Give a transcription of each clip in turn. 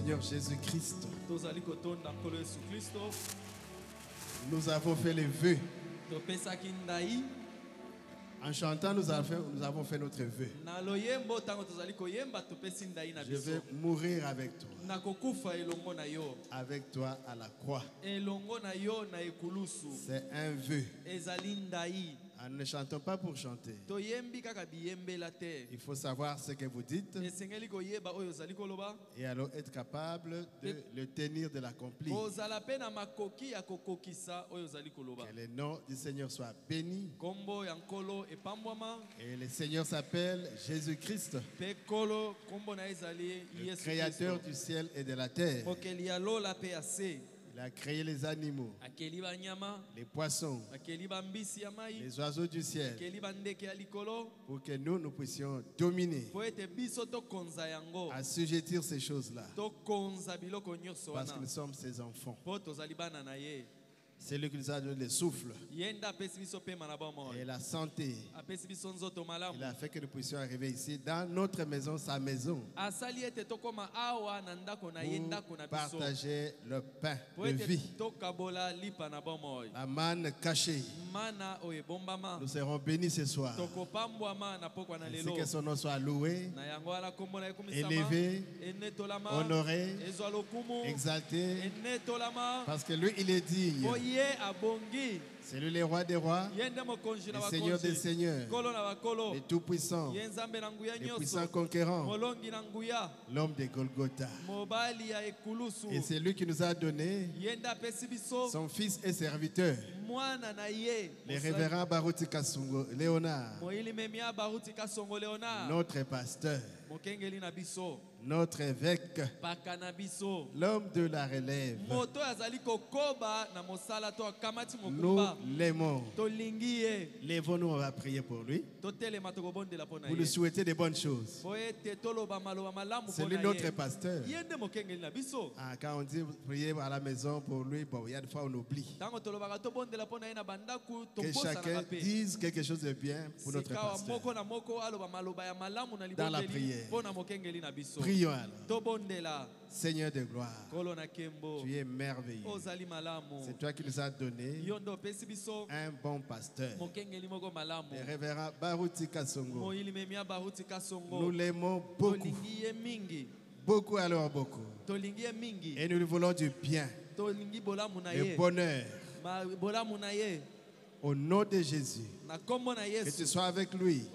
Seigneur Jésus-Christ, nous avons fait les vœux. En chantant, nous avons fait notre vœu. Je vais mourir avec toi. Avec toi à la croix. C'est un vœu. Ne chantons pas pour chanter. Il faut savoir ce que vous dites et alors être capable de le tenir, de l'accomplir. Que le nom du Seigneur soit béni. Et le Seigneur s'appelle Jésus-Christ, le créateur du ciel et de la terre. Il a créé les animaux, les poissons, les oiseaux du ciel, pour que nous puissions dominer, assujettir ces choses-là, parce que nous sommes ses enfants. C'est lui qui nous a donné le souffle et la santé. Il a fait que nous puissions arriver ici dans notre maison, sa maison, pour partager le pain de vie, la manne cachée. Nous serons bénis ce soir. Ainsi que son nom soit loué, élevé, honoré, exalté, parce que lui, il est digne. C'est lui le roi des rois, le Seigneur des seigneurs, le tout-puissant, le puissant conquérant, l'homme de Golgotha. Et c'est lui qui nous a donné son fils et serviteur, le révérend Baruti Kasongo Léonard, notre pasteur, notre évêque, l'homme de la relève. Nous l'aimons. Lèvons-nous, on va prier pour lui. Vous lui souhaitez de bonnes choses. C'est lui notre pasteur. Quand on dit prier à la maison pour lui, bon, il y a des fois on oublie. Que chacun dise quelque chose de bien pour notre pasteur dans la prière. Prions alors. Seigneur de gloire, tu es merveilleux. C'est toi qui nous as donné un bon pasteur, le révérend Baruti Kasongo. Nous l'aimons beaucoup. Beaucoup alors beaucoup. Et nous lui voulons du bien, le bonheur. Au nom de Jésus, que tu sois avec lui,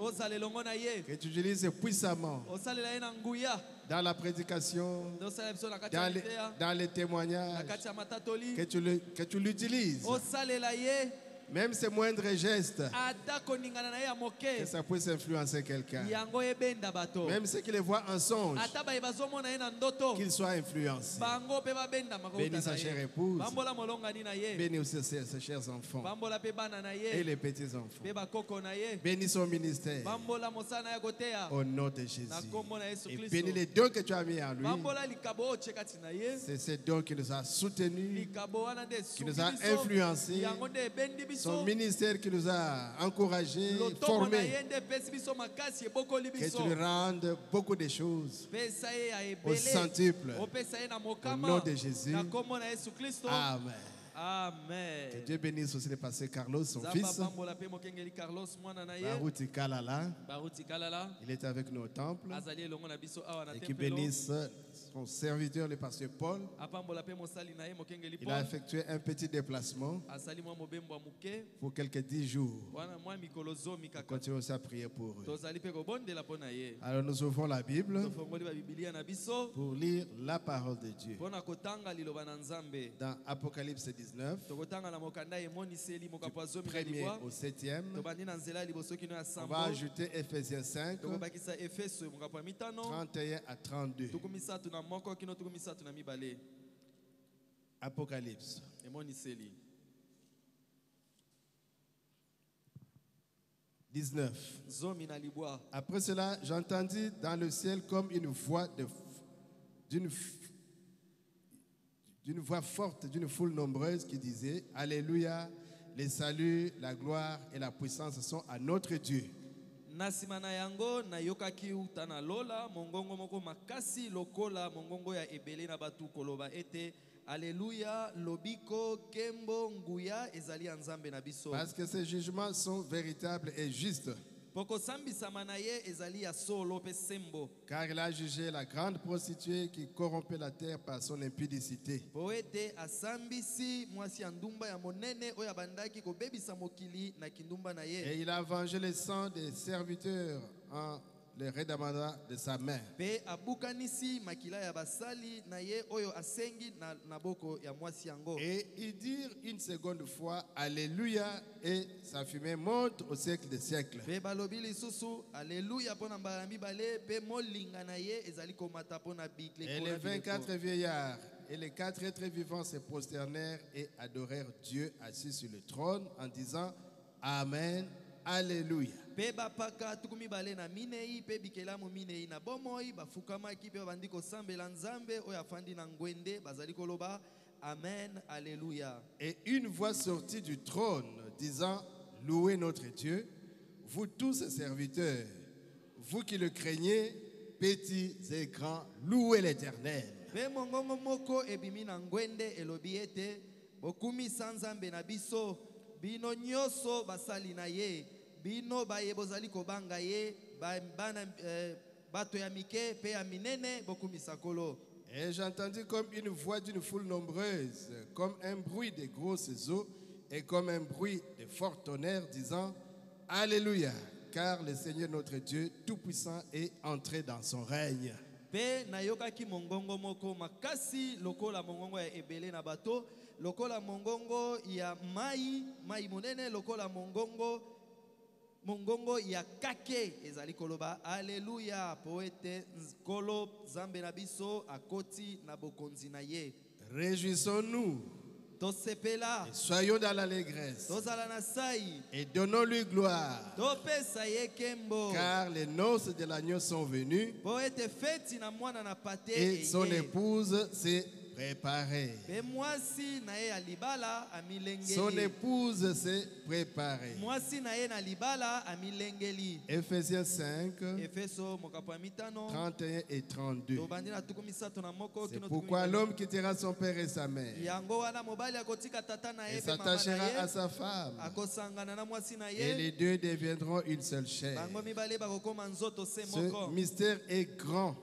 que tu utilises puissamment dans la prédication, dans les témoignages, que tu l'utilises. Même ces moindres gestes, que ça puisse influencer quelqu'un. Même ceux qui les voient en songe, qu'ils soient influencés. Bénis sa chère épouse. Bénis aussi ses chers enfants et les petits enfants. Bénis son ministère au nom de Jésus. Et bénis les dons que tu as mis en lui. C'est ces dons qui nous a soutenus, qui nous a influencés. Son ministère qui nous a encouragés, formés. Que tu lui rendes beaucoup de choses au centuple. Au nom de Jésus. Amen. Amen. Que Dieu bénisse aussi le pasteur Carlos, son fils. Baruti Kalala. Il est avec nous au temple. Et qui bénisse son serviteur, le pasteur Paul. Il a effectué un petit déplacement pour quelques 10 jours. On continue aussi à prier pour eux. Alors nous ouvrons la Bible pour lire la parole de Dieu. Dans Apocalypse 19, du 1er au 7e, on va ajouter Ephésiens 5, 31 à 32. Apocalypse. 19. Après cela, j'entendis dans le ciel comme une voix d'une voix forte d'une foule nombreuse qui disait: Alléluia, les saluts, la gloire et la puissance sont à notre Dieu. Nasimana yango na yokaki utana lola mongongo moko makasi lokola mongongo ya ebele na batu koloba ete Alléluia lobiko kembo nguya ezali nzambe na biso. Parce que ces jugements sont véritables et justes. Car il a jugé la grande prostituée qui corrompait la terre par son impudicité. Et il a vengé le sang des serviteurs en le redemandant de sa main. Et ils dirent une seconde fois Alléluia et sa fumée monte au siècle des siècles. Et les 24 vieillards et les 4 êtres vivants se prosternèrent et adorèrent Dieu assis sur le trône en disant Amen, Alléluia. Amen, Alléluia. Et une voix sortit du trône disant louez notre Dieu, vous tous ses serviteurs, vous qui le craignez, petits et grands, louez l'Éternel. Bino nyoso basali na ye bino baye bozali kobanga ye bana bato ya mike pe ya minene bokumisa kolo. Et j'entendis comme une voix d'une foule nombreuse, comme un bruit de grosses eaux et comme un bruit de fort tonnerre disant Alléluia, car le Seigneur notre Dieu tout-puissant est entré dans son règne. Pe nayokaki mongongo moko makasi lokola mongongo ya ebele na bato lokola mongongo ya mai monene lokola mongongo ya kake ezali koloba Alléluia poete kolo zambe na biso akoti na bokonzi na ye. Réjouissons-nous tosepela et soyons dans l'allégresse tozala na sai et donnons-lui gloire topesa ye kembo car les noces de l'agneau sont venues poete feti na mwana na pate et son épouse s'est préparée. Son épouse s'est préparée. Ephésiens 5, 31 et 32. C'est pourquoi l'homme quittera son père et sa mère et s'attachera à sa femme. Et les deux deviendront une seule chair. Ce mystère est grand.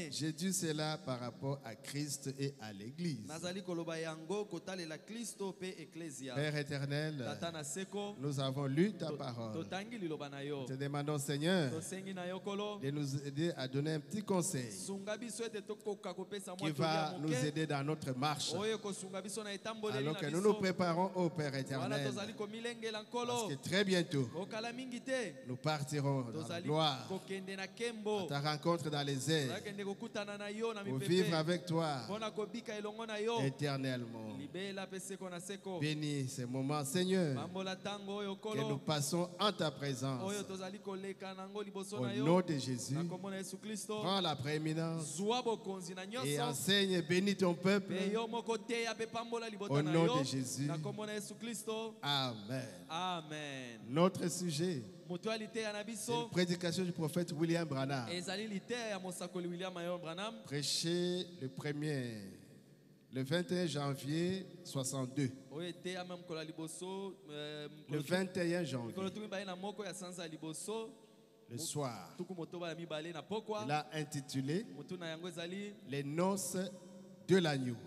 J'ai dit cela par rapport à Christ et à l'Église. Père éternel, nous avons lu ta parole. Nous te demandons, Seigneur, de nous aider à donner un petit conseil qui va nous aider dans notre marche. Alors que nous nous préparons au Père éternel. Parce que très bientôt, nous partirons dans la gloire, à ta rencontre dans les airs, pour vivre avec toi éternellement. Bénis ces moments, Seigneur, que nous passons en ta présence. Au nom de Jésus, prends la prééminence et enseigne et bénis ton peuple. Au nom de Jésus. Amen. Amen. Notre sujet, c'est une prédication du prophète William Branham. Prêché le 21 janvier 62. Le 21 janvier. Le soir. Il a intitulé Les noces de l'agneau.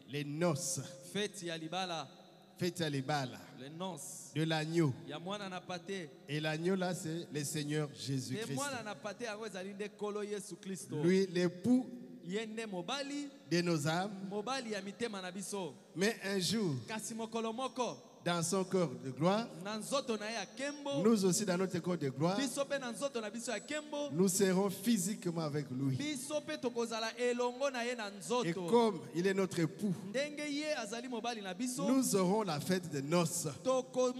Les noces. Fête ya libala. Les noces de l'agneau. Et l'agneau là, c'est le Seigneur Jésus-Christ. Lui, l'époux de nos âmes. Mais un jour, dans son corps de gloire, nous aussi dans notre corps de gloire, nous serons physiquement avec lui. Et comme il est notre époux, nous aurons la fête de noces. Que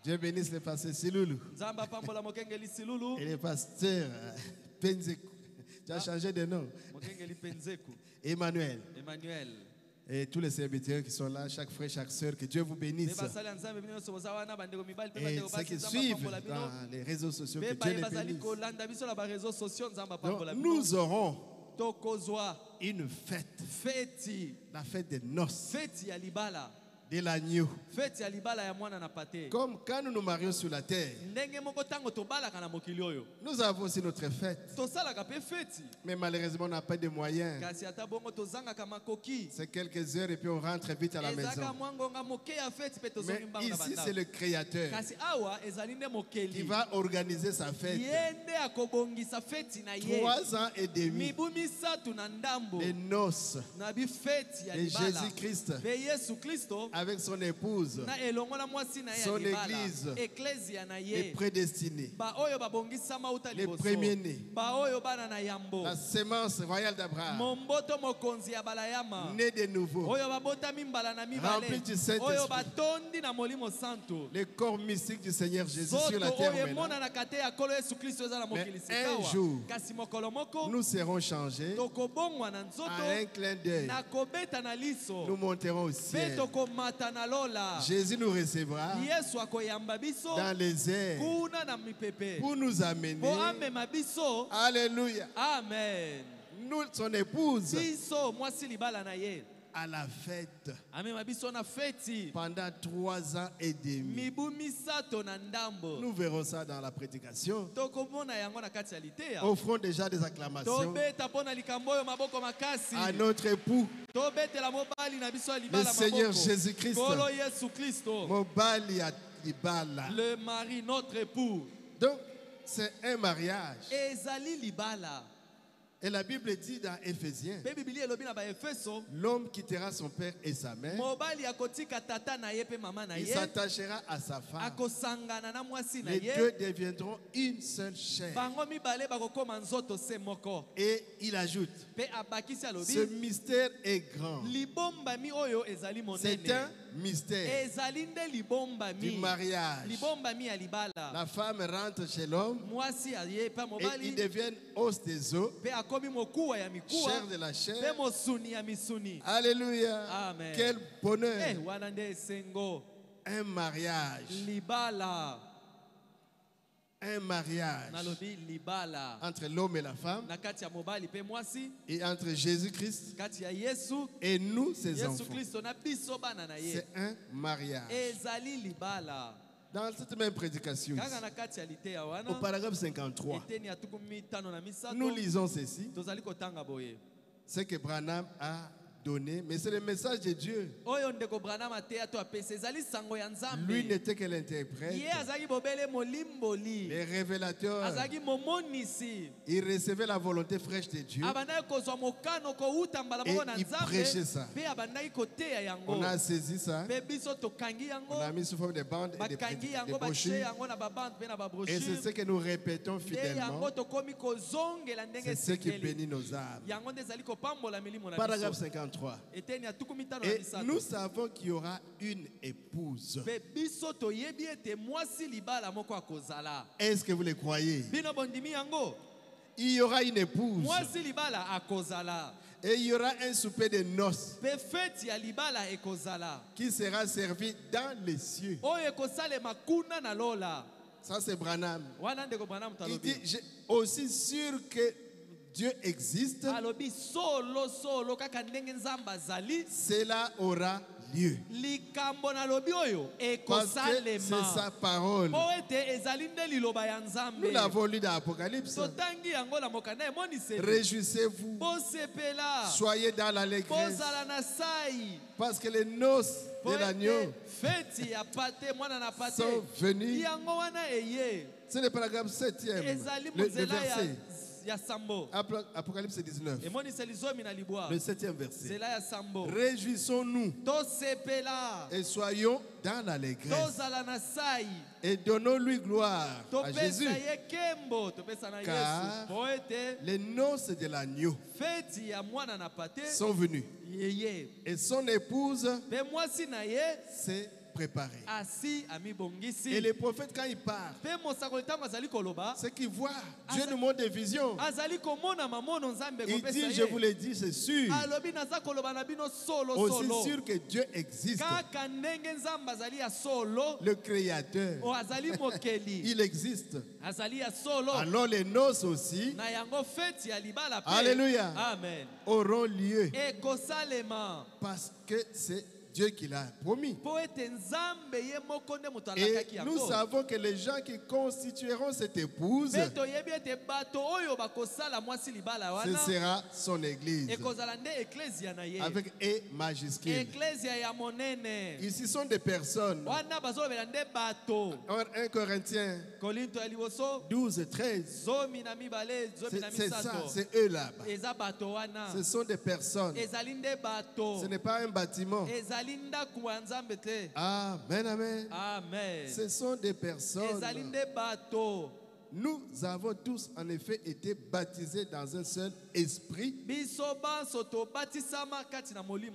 Dieu bénisse le pasteur Siloulou et le pasteur Penzekou. Tu as changé de nom. Emmanuel. Et tous les serviteurs qui sont là, chaque frère, chaque sœur, que Dieu vous bénisse. Et ceux qui suivent dans les réseaux sociaux, que Dieu les bénisse. Donc, nous aurons une fête, la fête des noces, de l'agneau. Comme quand nous nous marions sur la terre, nous avons aussi notre fête. Mais malheureusement, on n'a pas de moyens. C'est quelques heures et puis on rentre vite à la maison. Mais ici, c'est le Créateur qui va organiser sa fête. 3 ans et demi. Les noces de Jésus-Christ avec son épouse, son église, les prédestinés, les premiers-nés, la sémence royale d'Abraham, nés de nouveau, remplis du Saint-Esprit, le corps mystique du Seigneur Jésus sur la terre. Mais un jour, nous serons changés à un clin d'œil. Nous monterons au ciel. Jésus nous recevra dans les airs pour nous amener. Alléluia. Amen. Nous, son épouse, à la fête pendant 3 ans et demi. Nous verrons ça dans la prédication. Offrons déjà des acclamations à notre époux, le Seigneur Jésus-Christ, le mari, notre époux. Donc, c'est un mariage. Et la Bible dit dans Éphésiens, l'homme quittera son père et sa mère, il s'attachera à sa femme, les deux deviendront une seule chair. Et il ajoute, ce mystère est grand. C'est un mystère du mariage. La femme rentre chez l'homme et ils deviennent os des os, chair de la chair. Alléluia. Amen. Quel bonheur. Un mariage. Un mariage entre l'homme et la femme, et entre Jésus-Christ et nous, ses enfants. C'est un mariage. Dans cette même prédication, au paragraphe 53, nous lisons ceci, ce que Branham a donné, mais c'est le message de Dieu. Lui n'était que l'interprète, les révélateurs. Il recevait la volonté fraîche de Dieu et il prêchait ça. On a saisi ça, on a mis sous forme de bandes et de brochures, et c'est ce que nous répétons fidèlement. C'est ce qui bénit nos âmes. Paragraphe 53. Et nous savons qu'il y aura une épouse. Est-ce que vous le croyez? Il y aura une épouse. Et il y aura un souper de noces qui sera servi dans les cieux. Ça, c'est Branham. Il dit, j'ai aussi sûr que Dieu existe, cela aura lieu. Parce que c'est sa parole. Nous l'avons lu dans l'Apocalypse. Réjouissez-vous, soyez dans l'allégresse, parce que les noces de l'agneau sont venues. C'est le paragraphe 7e, le verset. Apocalypse 19. Le 7e verset. Réjouissons-nous et soyons dans l'allégresse et donnons-lui gloire à Jésus, car les noces de l'agneau sont venues et son épouse, c'est préparé. Et les prophètes, quand ils parlent, ce qu'ils voient, Dieu nous montre des visions. Il dit, je vous l'ai dit, c'est sûr. Aussi sûr que Dieu existe. Le Créateur, il existe. Alors les noces aussi, alléluia, auront lieu. Parce que c'est Dieu qui l'a promis. Et nous savons que les gens qui constitueront cette épouse, ce sera son église. Avec E majuscule. Ici sont des personnes. 1 Corinthiens 12, 13. C'est ça, c'est eux là-bas. Ce sont des personnes. Ce n'est pas un bâtiment. Amen, amen. Amen. Ce sont des personnes. Nous avons tous en effet été baptisés dans un seul esprit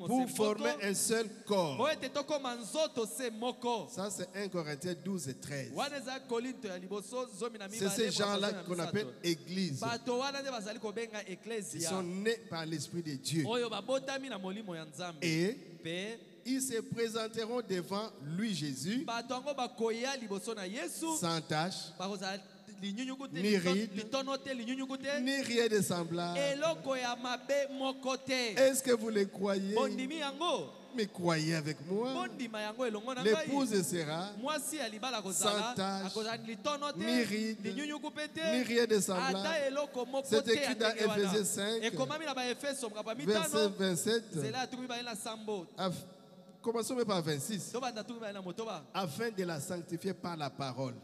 pour former un seul corps. Ça c'est 1 Corinthiens 12 et 13. C'est ces gens-là qu'on appelle église. Ils sont nés par l'esprit de Dieu. Et ils se présenteront devant lui Jésus sans tache, ni ride, ni rien de semblable. Est-ce que vous les croyez? Mais croyez avec moi. L'épouse sera sans tache, ni ride, ni rien de semblable. C'est écrit dans Éphésiens 5, verset 27. Commençons par 26. Afin de la sanctifier par la parole.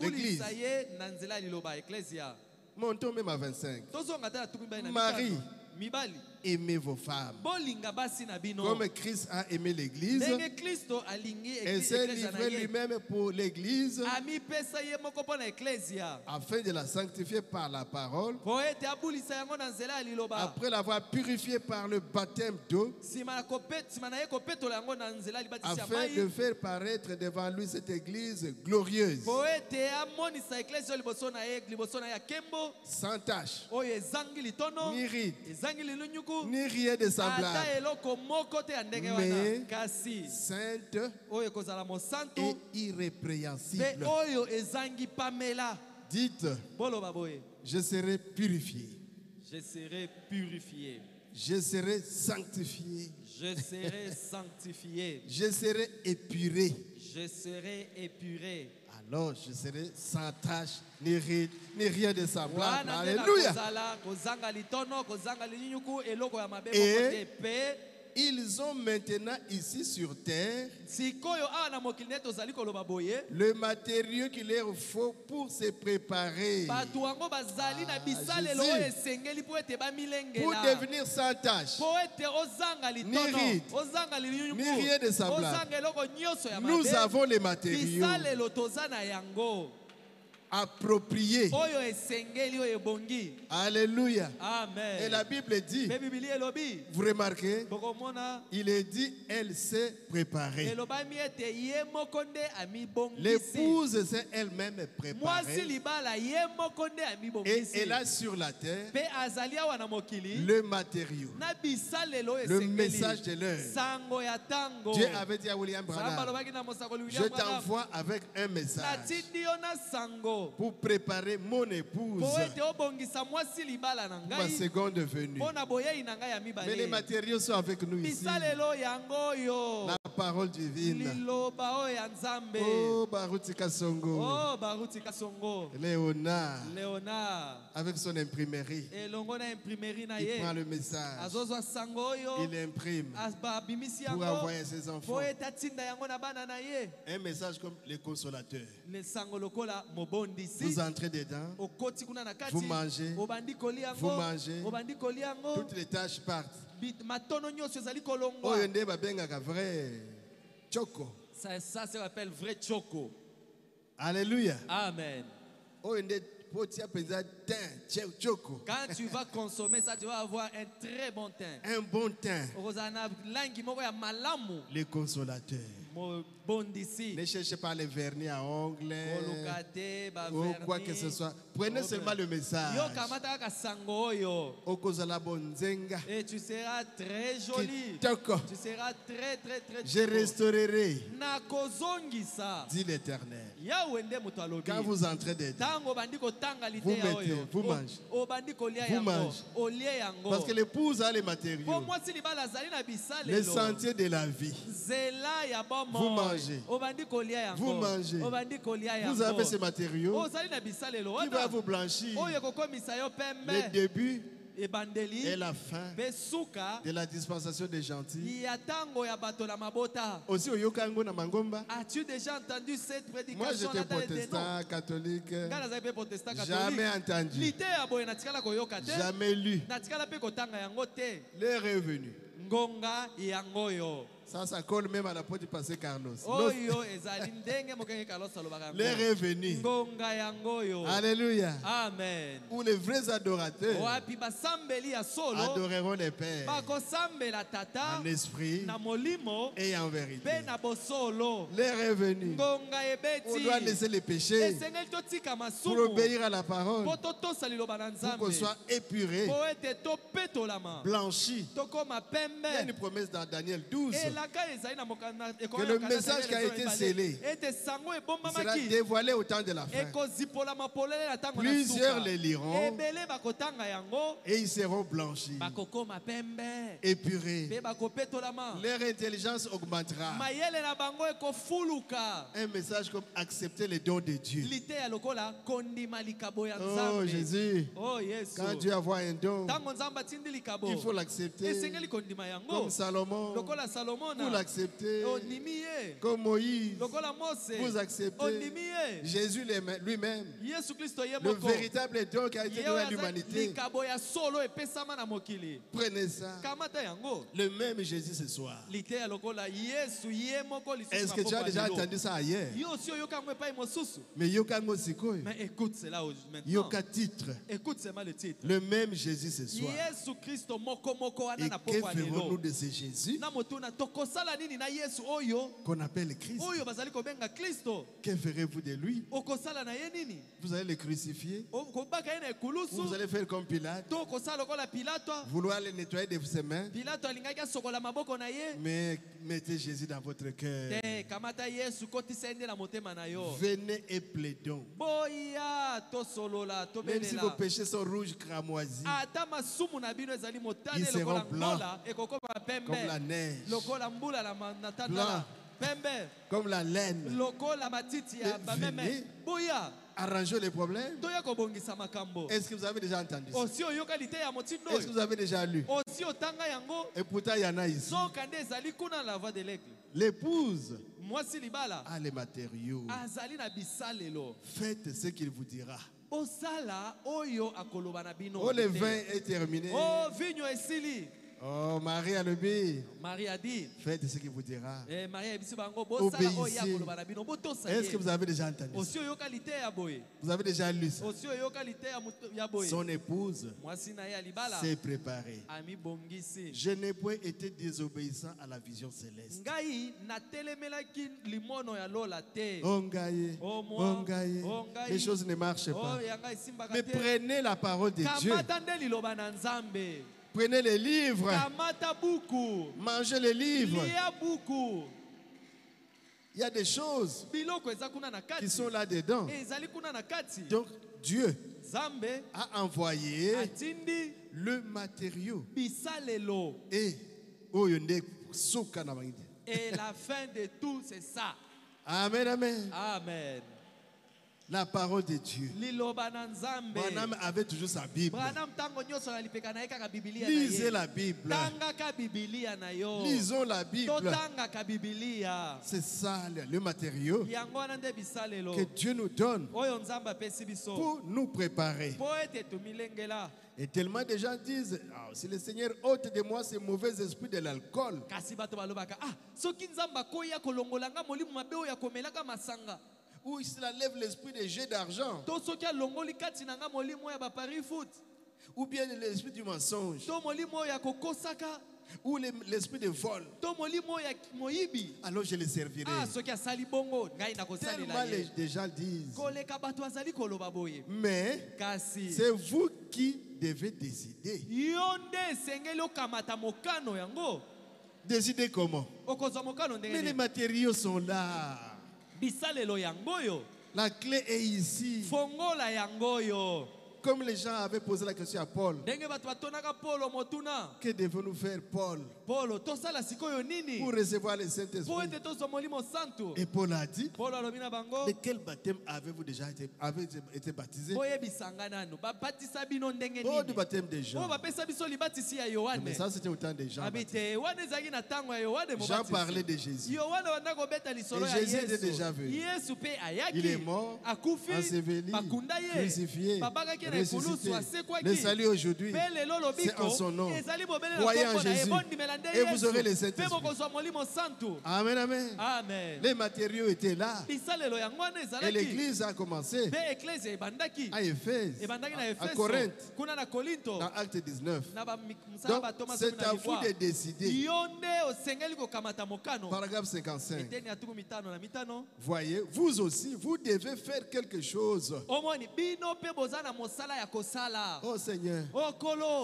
L'église. Montons même à 25. Marie, aimez vos femmes comme Christ a aimé l'église et s'est livré lui-même pour l'église afin de la sanctifier par la parole, après l'avoir purifiée par le baptême d'eau, afin de faire paraître devant lui cette église glorieuse, sans tache, ni ride, ni rien de semblable, mais sainte et irrépréhensible. Dites, je serai purifié. Je serai purifié. Je serai sanctifié. Je serai sanctifié. Je serai épuré. Je serai épuré. Alors je serai sans tache, ni ride, ni rien de semblable. Alléluia. Et ils ont maintenant ici sur terre le matériau qu'il leur faut pour se préparer pour devenir sans tâche, ni ride, ni rien de semblable. Nous avons les matériaux approprié. Alléluia. Amen. Et la Bible dit, vous remarquez, il est dit, elle s'est préparée. L'épouse s'est elle-même préparée. Et elle a sur la terre le matériau, le message de l'heure. Dieu avait dit à William Branham, je t'envoie avec un message pour préparer mon épouse pour ma seconde venue. Mais les matériaux sont avec nous ici. La parole divine. Oh, Baruti Kasongo. Léonard. Avec son imprimerie. Il prend le message. Il imprime pour envoyer ses enfants. Un message comme le consolateur. Vous entrez dedans, vous mangez, toutes les tâches partent. Ça se appelle vrai choco. Alléluia. Amen. Quand tu vas consommer ça, tu vas avoir un très bon teint. Un bon teint. Le consolateur. Ne cherchez pas les vernis à ongles ou quoi que ce soit. Prenez seulement le message. Et tu seras très joli. Tu seras très très très Je restaurerai, dit l'Éternel. Quand vous entrez dedans, vous mettez, vous mangez. Vous mangez. Parce que l'épouse a les matériaux. Le sentier de la vie. Vous mangez. Vous mangez. Vous avez ces matériaux qui va vous blanchir. Le début et la fin de la dispensation des gentils. Aussi au Yokango na Mangomba. As-tu déjà entendu cette prédication? Moi j'étais protestant, catholique. Jamais entendu. Jamais lu. Les revenus. Ça colle même à la porte du passé Carlos. Les revenus. Alléluia. Amen. Où les vrais adorateurs adoreront les pères en esprit et en vérité. Les revenus. On doit laisser les péchés pour obéir à la parole, pour qu'on soit épuré, blanchi. Il y a une promesse dans Daniel 12 que le message qui a été scellé sera dévoilé au temps de la fin. Plusieurs les liront et ils seront blanchis, épurés. Leur intelligence augmentera. Un message comme accepter les dons de Dieu. Oh Jésus, quand Dieu envoie un don, il faut l'accepter. Comme Salomon, vous l'acceptez. Comme Moïse, vous acceptez. Jésus lui-même, le véritable don qui a été donné à l'humanité. Prenez ça. Le même Jésus ce soir. Est-ce que tu as déjà entendu ça ailleurs? Mais Yokango Sikoy. Mais écoute cela maintenant. Yoka titre. Écoute seulement le titre. Le même Jésus ce soir. Et que ferons-nous de ce Jésus qu'on appelle Christ? Que ferez-vous de lui? Vous allez le crucifier? Vous allez faire comme Pilate? Vouloir le nettoyer de ses mains? Mais mettez Jésus dans votre cœur. Venez et plaidons. Même si vos péchés sont rouges cramoisis, ils seront blancs comme la neige, blancs comme la laine. Venez arranger les problèmes. Est-ce que vous avez déjà entendu ça? Est-ce que vous avez déjà lu? Et pourtant il y en a ici. L'épouse a les matériaux. Faites ce qu'il vous dira. Oh, le vin est terminé. Oh, Marie a le dit. Marie a dit. Faites ce qu'il vous dira. Obéissez. Est-ce que vous avez déjà entendu ça? Vous avez déjà lu ça? Son épouse s'est préparée. Je n'ai point été désobéissant à la vision céleste. Les choses ne marchent pas. Mais prenez la parole de Dieu. Prenez les livres. Mangez les livres. Il y a des choses qui sont là-dedans. Donc Dieu a envoyé le matériau. Et la fin de tout, c'est ça. Amen, amen. Amen. La parole de Dieu. Branham avait toujours sa Bible. Lisez la Bible. Lisons la Bible. C'est ça le matériau que Dieu nous donne pour nous préparer. Et tellement de gens disent, si le Seigneur ôte de moi ces mauvais esprits de l'alcool. Ou s'il enlève l'esprit des jeux d'argent. Ou bien l'esprit du mensonge. ou l'esprit de vol, alors je le servirai. Tellement les gens disent. Mais c'est vous qui devez décider. Décider comment? Mais les matériaux sont là. La clé est ici. Comme les gens avaient posé la question à Paul, que devons-nous faire, Paul, pour recevoir le Saint-Esprit? Et Paul a dit, de quel baptême avez-vous déjà été baptisé? Oh, du baptême de Jean. Mais ça, c'était au temps de Jean. Jean parlait de Jésus. Et Jésus était déjà venu. Il est mort, enseveli, crucifié, ressuscité. Le salut aujourd'hui, c'est en son nom. Croyez en Jésus et vous aurez le Saint-Esprit. Amen, amen. Les matériaux étaient là. Et l'église a commencé à Éphèse, à Corinthe, dans Acte 19. Donc, c'est à vous de décider. Paragraphe 55. Voyez, vous aussi, vous devez faire quelque chose. Oh Seigneur,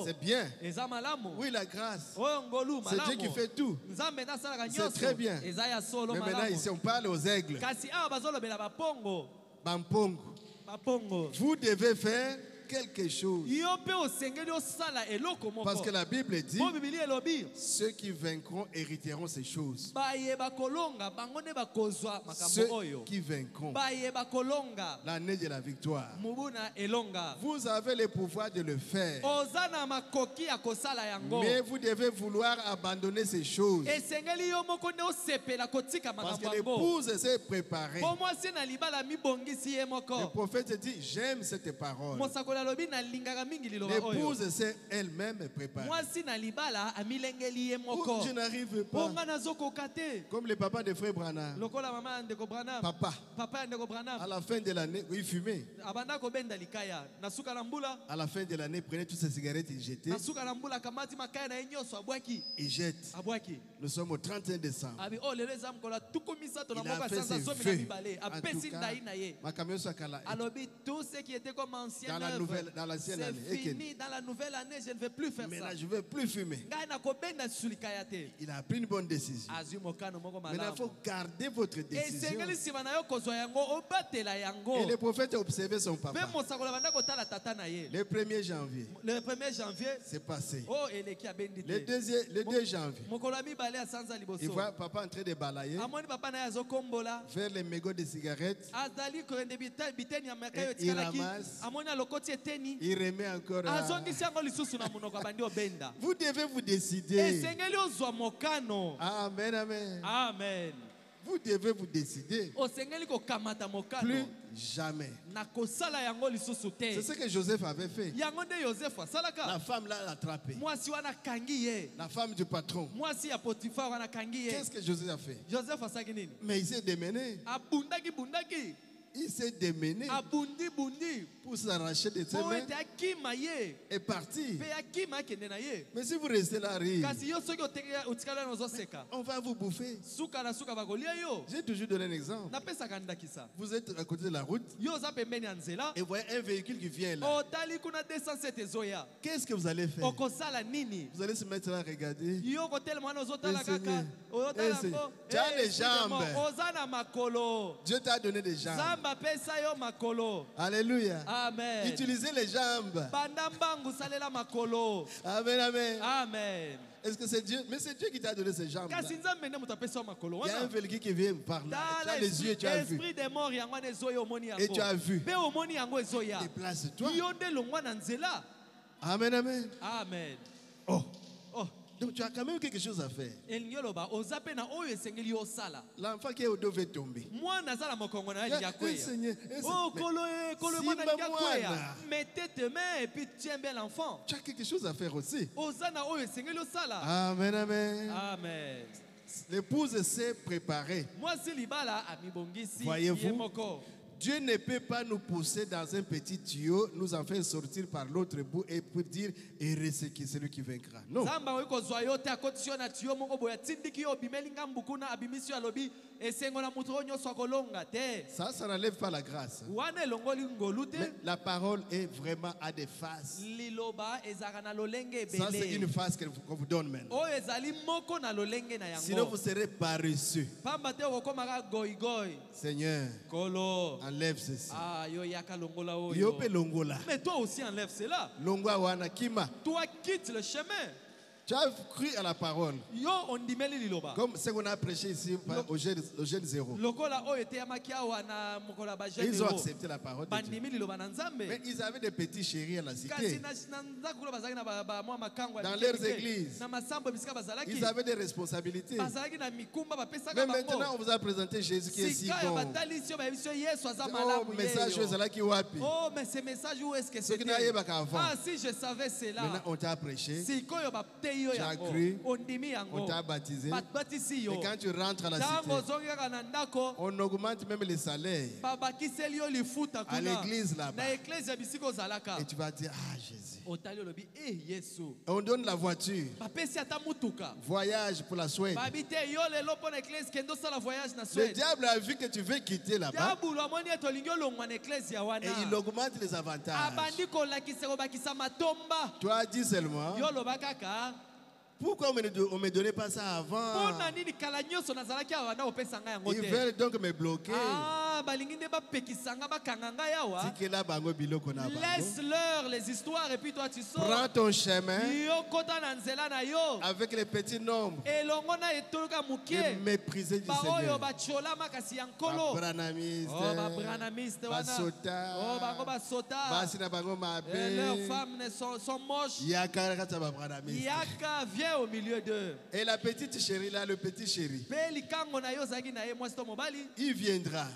c'est bien. Oui, la grâce. C'est Dieu qui fait tout. C'est très bien. Mais maintenant, ici, on parle aux aigles. Vous devez faire quelque chose. Parce que la Bible dit, ceux qui vaincront hériteront ces choses. Ceux qui vaincront l'année de la victoire. Vous avez le pouvoir de le faire. Mais vous devez vouloir abandonner ces choses. Parce que l'épouse s'est préparée. Le prophète dit, j'aime cette parole. L'épouse s'est elle-même préparée. Je n'arrive pas. Comme le papa de frère Branham. Papa, à la fin de l'année, il fumait. À la fin de l'année, prenait toutes ces cigarettes et jetait. Il jette. Nous sommes au 31 décembre. Il a fait ses vœux. En tout cas, ma camion tout ce qui était comme ancien dans l'ancienne année. C'est fini. Dans la nouvelle année, je ne vais plus faire ça. Maintenant, je ne vais plus fumer. Il a pris une bonne décision. Maintenant, il faut garder votre décision. Et le prophète a observé son papa. Le 1er janvier. C'est passé. Le 2 janvier. Il voit papa en train de balayer vers les mégots de cigarettes. Et il ramasse. Il remet encore à... Vous devez vous décider. Amen, amen. Amen. Vous devez vous décider. Plus jamais. C'est ce que Joseph avait fait. La femme l'a attrapé. La femme du patron. Qu'est-ce que Joseph a fait? Mais il s'est démené. Il s'est démené pour s'arracher de ses mains et partir. Mais si vous restez là, on va vous bouffer. J'ai toujours donné un exemple. Vous êtes à côté de la route et vous voyez un véhicule qui vient là. Qu'est-ce que vous allez faire? Vous allez se mettre là à regarder. Tu as les jambes. Dieu t'a donné des jambes. Alléluia. Amen. Utilisez les jambes. Amen, amen. Amen. Est-ce que c'est Dieu? Mais c'est Dieu qui t'a donné ces jambes. Il y a un véhicule qui vient par là. Tu as les yeux, tu as vu. Et tu as vu. Déplace-toi. Amen, amen. Amen. Oh. Donc tu as quand même quelque chose à faire. L'enfant qui est au dos veut tomber. Seigneur, mettez tes mains et puis tiens bien l'enfant. Tu as quelque chose à faire aussi. Amen, amen. Amen. L'épouse s'est préparée. Voyez-vous, Dieu ne peut pas nous pousser dans un petit tuyau, nous en faire sortir par l'autre bout et pour dire heureux c'est celui qui vaincra. Non. Ça n'enlève pas la grâce. Mais la parole est vraiment à des faces. Ça, c'est une face qu'on vous donne maintenant. Sinon, vous serez paresseux. Seigneur, enlève ceci. Mais toi aussi enlève cela. Toi quitte le chemin. Tu as cru à la parole. Comme ce qu'on a prêché ici au jeune zéro. Ils ont accepté la parole de Dieu. Mais ils avaient des petits chéris à la cité. Dans leurs églises, ils avaient des responsabilités. Mais maintenant, on vous a présenté Jésus qui est si bon. Oh, message oh, mais ce message où est-ce que c'était? Ah, si je savais cela. Maintenant, on t'a prêché. Tu as cru, on t'a baptisé. Et quand tu rentres à la cité, on augmente même les salaires à l'église là-bas. Et tu vas dire, ah Jésus. On donne la voiture. Voyage pour la Suède. Le diable a vu que tu veux quitter là-bas. Et il augmente les avantages. Tu as dit seulement, pourquoi on ne me donnait pas ça avant? Ils veulent donc me bloquer. Laisse-leur les histoires et puis toi tu sors. Prends ton chemin avec les petits nombres et mépriser du Seigneur. Leurs femmes sont moches. Yaka vient au milieu d'eux. Et la petite chérie là, le petit chéri, il viendra.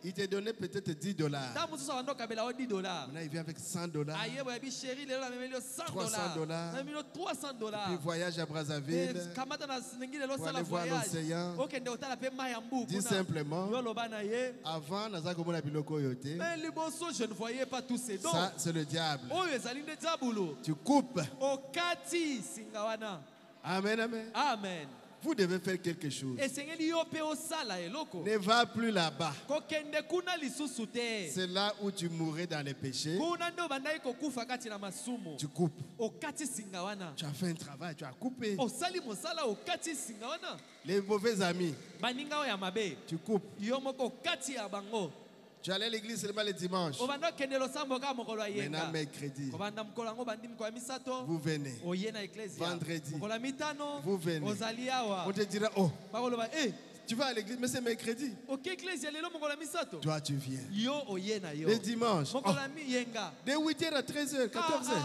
Il te donnait peut-être $10. Maintenant il vient avec $100, $300. Il voyage à Brazzaville pour aller voir l'océan. Dis simplement, avant je ne voyais pas tous ces dons. Ça c'est le diable. Tu coupes. Amen, amen. Amen. Vous devez faire quelque chose. Ne va plus là-bas. C'est là où tu mourrais dans les péchés. Tu coupes. Tu as fait un travail, tu as coupé. Les mauvais amis, tu coupes. Tu allais à l'église seulement les dimanches. Maintenant, mercredi, vous venez. Vendredi, vous venez. On te dira, oh, tu vas à l'église, mais c'est mercredi. Toi, tu viens. Les dimanches. Oh, de 8h à 13h, 14h.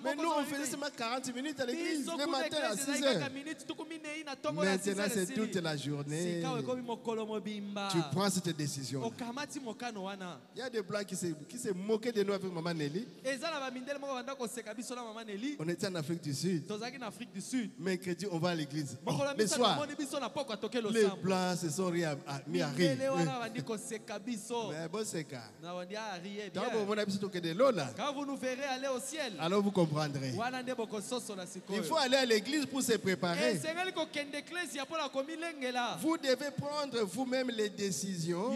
Mais nous, on faisait seulement 40 minutes à l'église, le matin à 6h. Maintenant, c'est toute la journée. Tu prends cette décision. Il y a des blancs qui se moquaient de nous avec Maman Nelly. On était en Afrique du Sud. Mercredi, on va à l'église. Oh, le soir. Les blancs se sont mis à rire. Mais bon, c'est cas. Quand vous nous verrez aller au ciel, alors vous comprendrez. Il faut aller à l'église pour se préparer. Vous devez prendre vous-même les décisions.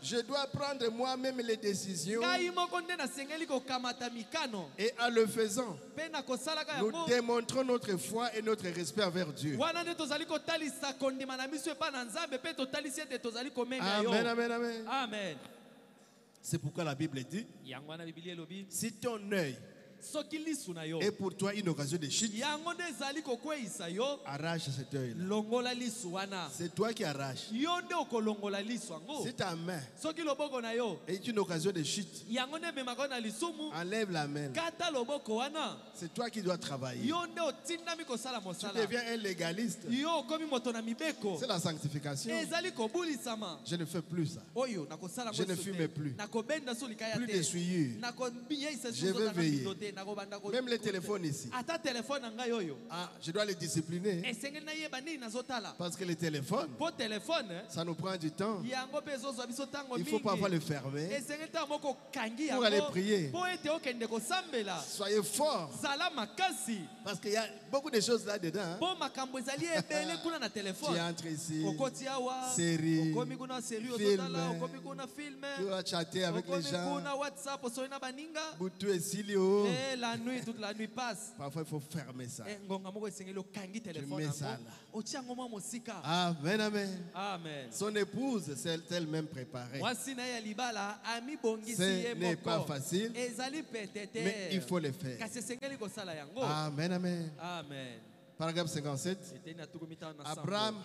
Je dois prendre moi-même les décisions. Et en le faisant, nous démontrons notre foi et notre respect envers Dieu. Amen, amen, amen. Amen. C'est pourquoi la Bible dit, si ton œil et pour toi une occasion de chute, arrache cet œil-là. C'est toi qui arraches. Si ta main est une occasion de chute, enlève la main. C'est toi qui dois travailler. Tu deviens un légaliste. C'est la sanctification. Je ne fais plus ça. Je ne fume plus. Plus de souillure. Je veux veiller. Même les téléphones ici. Ah, je dois les discipliner. Parce que les téléphones, ça nous prend du temps. Il faut parfois le fermer pour aller prier. Soyez forts. Parce qu'il y a beaucoup de choses là-dedans. Tu entres ici, série, film, tu vas chatter avec les gens. Boutou et Silio. La nuit, toute la nuit passe. Parfois, il faut fermer ça. Tu mets ça là. Amen, amen. Amen. Son épouse s'est elle-même préparée. Ce n'est pas facile, mais il faut le faire. Amen, amen. Amen. Paragraphe 57. Abraham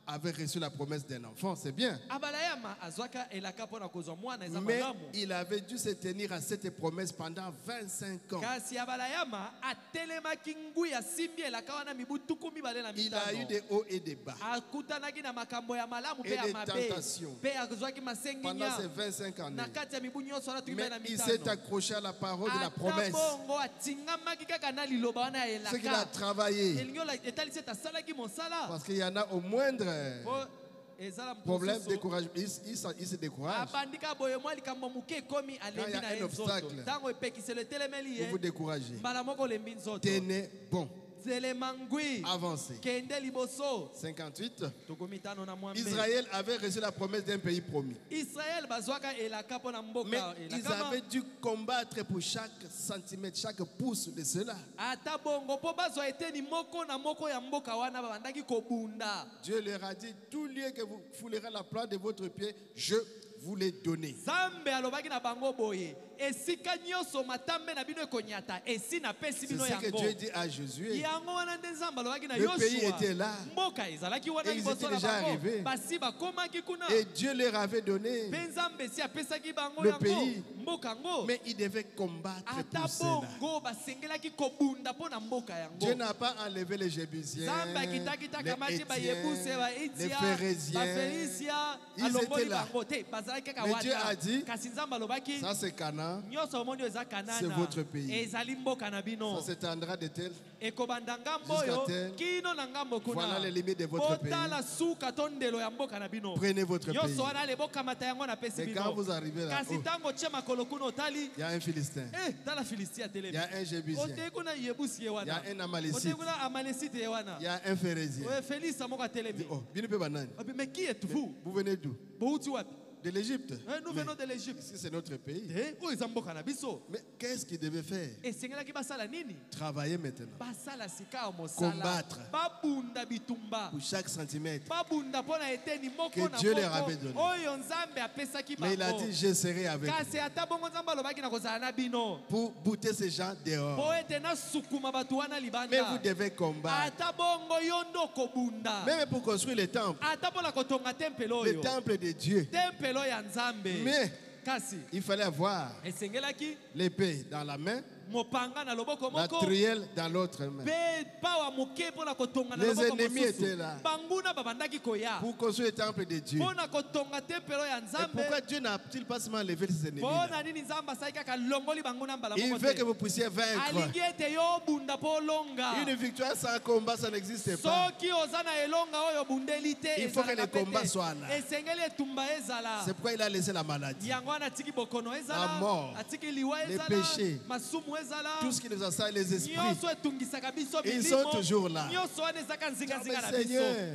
avait reçu la promesse d'un enfant, c'est bien. Mais il avait dû se tenir à cette promesse pendant 25 ans. Il a eu des hauts et des bas. Et des tentations pendant ces 25 années. Mais il s'est accroché à la parole de la promesse. C'est qu'il a travaillé. Parce qu'il y en a au moindre problème, découragement, il se décourage. Quand il y a un obstacle, vous vous découragez. Tenez bon. Avancez. 58. Israël avait reçu la promesse d'un pays promis. Mais ils avaient dû combattre pour chaque centimètre, chaque pouce de cela. Dieu leur a dit, tout lieu que vous foulerez la plante de votre pied, je vous l'ai donné. C'est ce que Dieu dit à Josué. Le pays était là. Et ils étaient déjà arrivés. Et Dieu leur avait donné le pays. Mais ils devaient combattre pour cela. Dieu n'a pas enlevé les Jébusiens, les Hétiens, les Phérésiens. Ils étaient là. Mais Dieu a dit, ça c'est Canaan. C'est votre pays. Ça s'étendra de tel jusqu'à tel. Voilà les limites de votre pays. Prenez votre pays. Mais quand vous arrivez là, il y a un Philistin. Il y a un Jébusien. Il y a un Amalécite. Il y a un Phérézien. Mais qui êtes-vous? Vous venez d'où? De l'Égypte. Nous venons de l'Égypte. Ici, c'est notre pays. Mais qu'est-ce qu'il devait faire? Travailler maintenant. Combattre pour chaque centimètre que Dieu leur avait donné. Mais il a dit, je serai avec vous pour bouter ces gens dehors. Mais vous devez combattre. Même pour construire le temple de Dieu. Mais il fallait avoir l'épée dans la main, la truelle dans l'autre main. Les ennemis étaient là pour construire le temple de Dieu. Et pourquoi Dieu n'a-t-il pas seulement levé ces ennemis là? Il veut que vous puissiez vaincre. Une victoire sans combat, ça n'existe pas. Il faut que le combat soit là. C'est pourquoi il a laissé la maladie, la mort, les péchés, tout ce qui nous assaille, les esprits. Ils sont toujours là. Seigneur,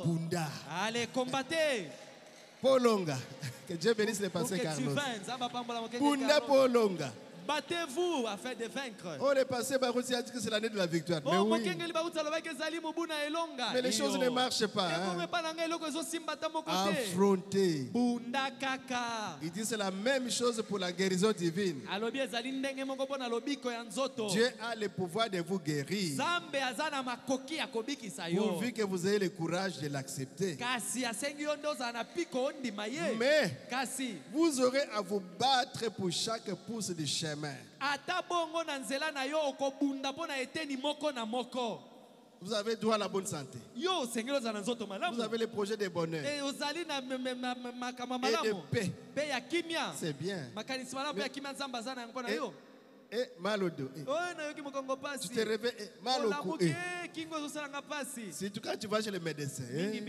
Bunda, allez, combattez. Polonga, que Dieu bénisse les pasteurs Carlos. Bunda Polonga. Battez-vous afin de vaincre. Oh, le passé Barouti a dit que c'est l'année de la victoire. Mais oui. Mais les choses ne marchent pas. Affronter. Il dit c'est la même chose pour la guérison divine. Dieu a le pouvoir de vous guérir, pourvu que vous ayez le courage de l'accepter. Mais vous aurez à vous battre pour chaque pouce de chemin. Vous avez droit à la bonne santé. Vous avez le projet de bonheur et de paix. C'est bien. Mais Et mal au dos. Tu te réveilles mal au cou. Si tu, quand tu vas chez le médecin, il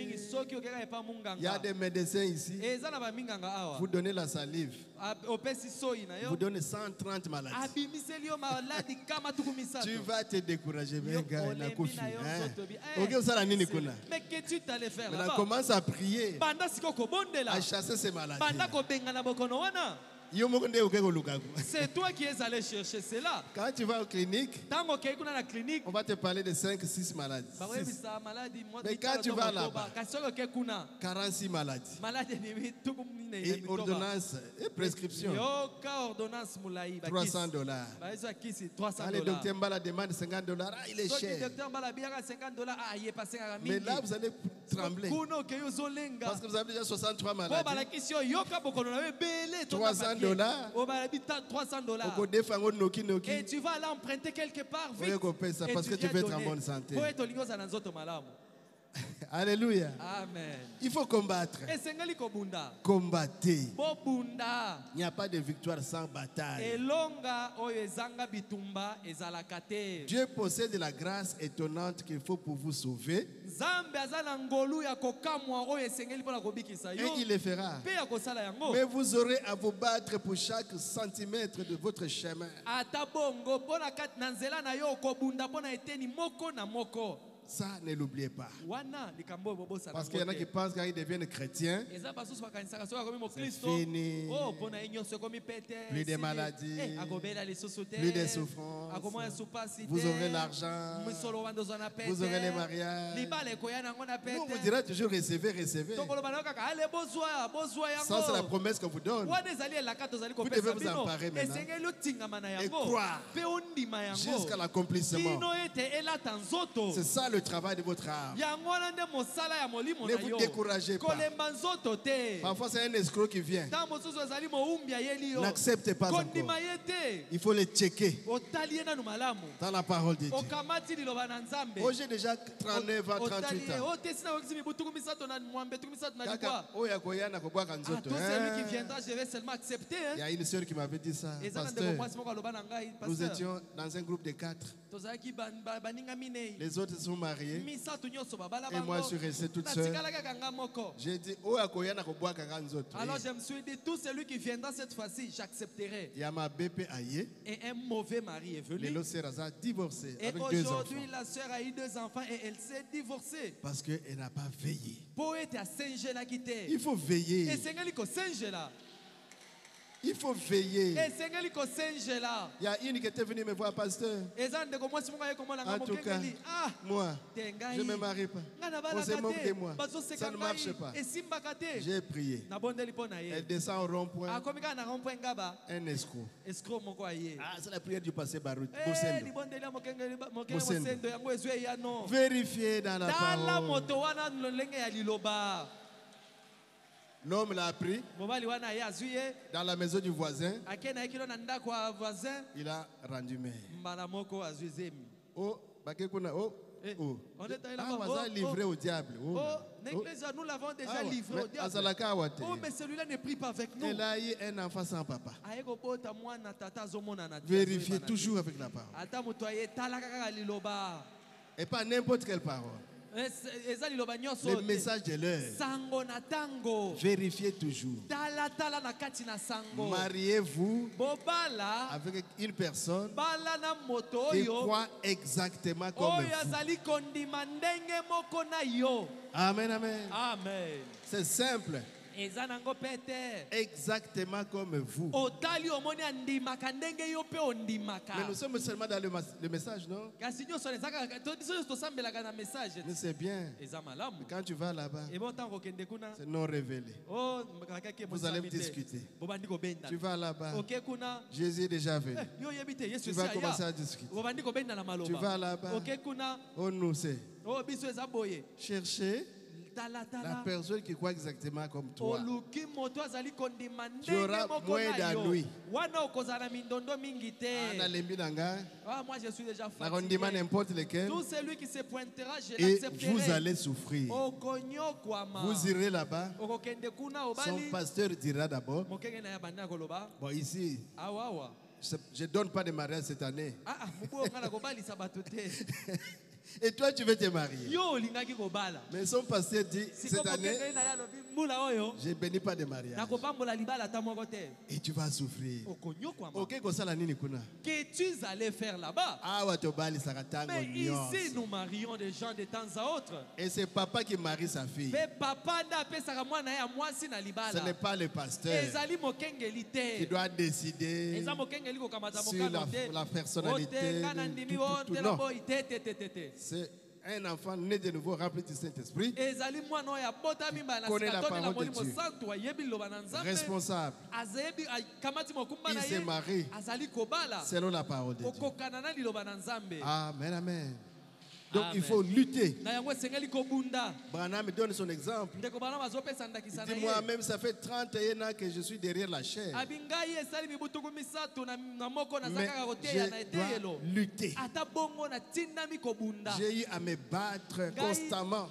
y a des médecins ici. Vous donnez la salive. Vous donnez 130 maladies. Tu vas te décourager. Mais qu'est-ce que tu allais faire là-bas? On commence à prier, à chasser ces maladies. C'est toi qui es allé chercher cela. Quand tu vas aux cliniques, on va te parler de 5-6 maladies. Mais quand tu vas là-bas, 46 maladies. Et ordonnance et prescription. $300. Quand le docteur Mbala demande $50, il est cher. Mais là, vous allez trembler. Parce que vous avez déjà 63 maladies. $300. Et tu vas aller emprunter quelque part vite. Parce que tu veux être en bonne santé. Alléluia. Amen. Il faut combattre. Combattez. Il n'y a pas de victoire sans bataille. Dieu possède la grâce étonnante qu'il faut pour vous sauver. Et il le fera. Mais vous aurez à vous battre pour chaque centimètre de votre chemin. Ça, ne l'oubliez pas. Parce qu'il y en a qui pensent qu'ils deviennent chrétiens. C'est fini. Plus de maladies, plus de souffrances. Vous aurez l'argent. Vous aurez les mariages. Nous, on vous dira toujours recevez, recevez. Ça, c'est la promesse qu'on vous donne. Vous devez vous emparer maintenant et croire jusqu'à l'accomplissement. C'est ça le travail de votre âme. Ne vous découragez pas. Parfois c'est un escroc qui vient. N'acceptez pas encore. Il faut le checker dans la parole de Dieu. Oh, j'ai déjà 39 ans, 38 ans. Tout celui qui viendra, je vais seulement accepter. Il y a une sœur qui m'avait dit ça. Pasteur, nous étions dans un groupe de 4. Les autres sont mariés. Et moi, je suis resté toute seule. J'ai dit, alors je me suis dit, tout celui qui viendra cette fois-ci, j'accepterai. Et un mauvais mari est venu. Divorcé et avec 2 enfants. Aujourd'hui, la sœur a eu 2 enfants et elle s'est divorcée. Parce qu'elle n'a pas veillé. Il faut veiller. Il faut veiller. Il y a une qui était venue me voir, pasteur. En tout cas, moi, je ne me marie pas. On se moque de moi. Ça ne marche pas. J'ai prié. Elle descend au rond-point. Un escroc. Ah, c'est la prière du passé Baruch. Vérifiez dans la parole. L'homme l'a pris dans la maison du voisin. Il a rendu maire. Oh, on a livré au diable. Nous l'avons déjà livré au diable. Oh, mais celui-là ne prie pas avec nous. Elle a eu un enfant sans papa. Vérifiez toujours avec la parole. Et pas n'importe quelle parole. Le message de l'heure. Vérifiez toujours. Mariez-vous avec une personne qui croit exactement comme vous. Amen, amen. Amen. C'est simple. Exactement comme vous. Mais nous sommes seulement dans le message, non? Mais c'est bien. Mais quand tu vas là-bas, c'est non révélé. Vous allez discuter. Tu vas là-bas, Jésus est déjà venu. Tu vas commencer à discuter. Tu vas là-bas, on nous sait. Cherchez la personne qui croit exactement comme toi. Tu auras moins d'ennui. Moi, je suis déjà fatigué. N'importe lequel. Tout celui qui se pointera, je et l'accepterai. vous allez souffrir. Vous irez là-bas. Son pasteur dira d'abord. Bon, ici, je ne donne pas de mariage cette année. Et toi, tu veux te marier. Mais son pasteur dit, cette année, je ne bénis pas de mariage. Et tu vas souffrir. Qu'es-tu allé faire là-bas? Mais ici, nous marions des gens de temps à autre. Et c'est papa qui marie sa fille. Ce n'est pas le pasteur qui doit décider sur la personnalité. Non. C'est un enfant né de nouveau rempli du Saint-Esprit. Connaît la parole de Dieu. Responsable. Il se marie selon la parole de Dieu. Amen, amen. Donc il faut lutter. Branham donne son exemple. Il dit moi-même, ça fait 31 ans que je suis derrière la chair. Mais je dois lutter. J'ai eu à me battre constamment.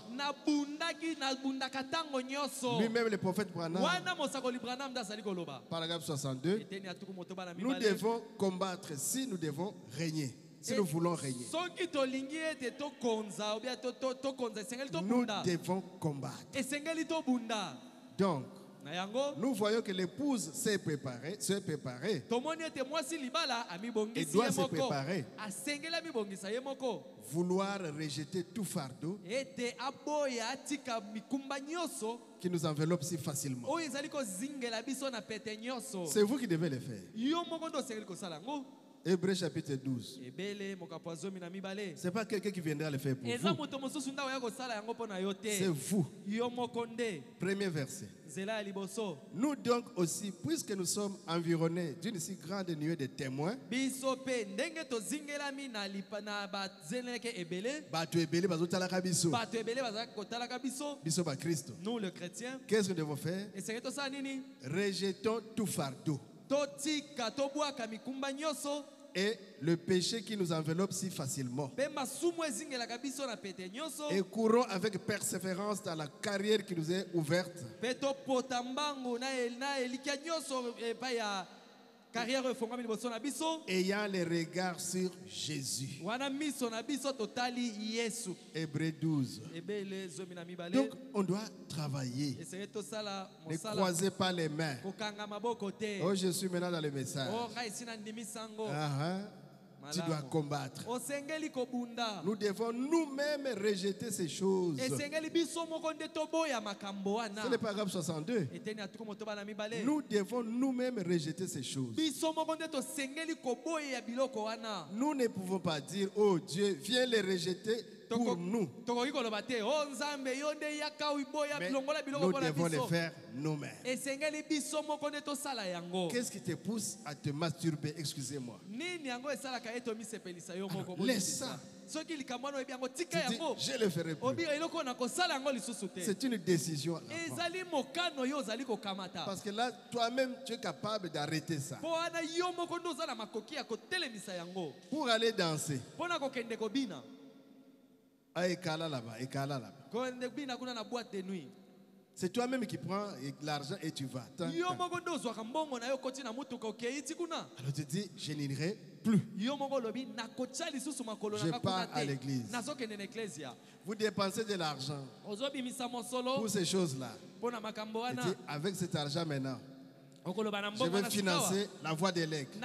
Lui-même, le prophète Branham, paragraphe 62, nous devons combattre si nous devons régner. Si nous voulons régner, nous devons combattre. Donc, nous voyons que l'épouse s'est préparée, et doit se préparer. Vouloir rejeter tout fardeau qui nous enveloppe si facilement. C'est vous qui devez le faire. Hébreux chapitre 12. Ce n'est pas quelqu'un qui viendra le faire pour vous. C'est vous. Premier verset. Nous donc aussi, puisque nous sommes environnés d'une si grande nuée de témoins, nous le chrétien, qu'est-ce que nous devons faire? Rejetons tout fardeau et le péché qui nous enveloppe si facilement, et courons avec persévérance dans la carrière qui nous est ouverte, ayant les regards sur Jésus. Hébreux 12. Donc on doit travailler. Ne croisez pas les mains. Oh, je suis maintenant dans le message. Tu dois combattre. Nous devons nous-mêmes rejeter ces choses. C'est le paragraphe 62. Nous devons nous-mêmes rejeter ces choses. Nous ne pouvons pas dire, oh Dieu, viens les rejeter pour nous. Mais nous devons le faire nous-mêmes. Qu'est-ce qui te pousse à te masturber? Excusez-moi. Laisse ça. Tu dis, je le ferai plus. C'est une décision. Parce que là, toi-même, tu es capable d'arrêter ça. Pour aller danser. Ekala là-bas, ekala là-bas. C'est toi-même qui prends l'argent et tu vas. Alors tu dis, je n'irai plus. Je pars à l'église. Vous dépensez de l'argent pour ces choses-là. Tu dis, avec cet argent maintenant, je vais financer la voie des legs. Je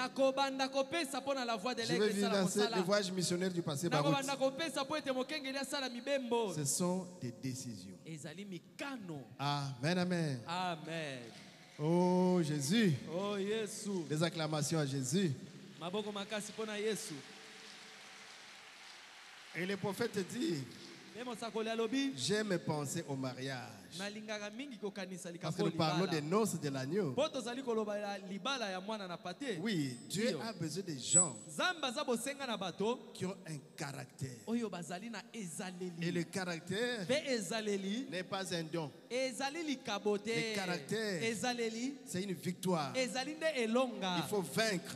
vais financer les voyages missionnaires du passé. Ce sont des décisions. Amen, amen. Amen. Oh Jésus. Oh Jésus. Des acclamations à Jésus. Et le prophète dit, j'aime penser au mariage. Parce que nous parlons des noces de l'agneau. Oui, Dieu a besoin de gens qui ont un caractère. Et le caractère n'est pas un don. Le caractère, c'est une victoire. Il faut vaincre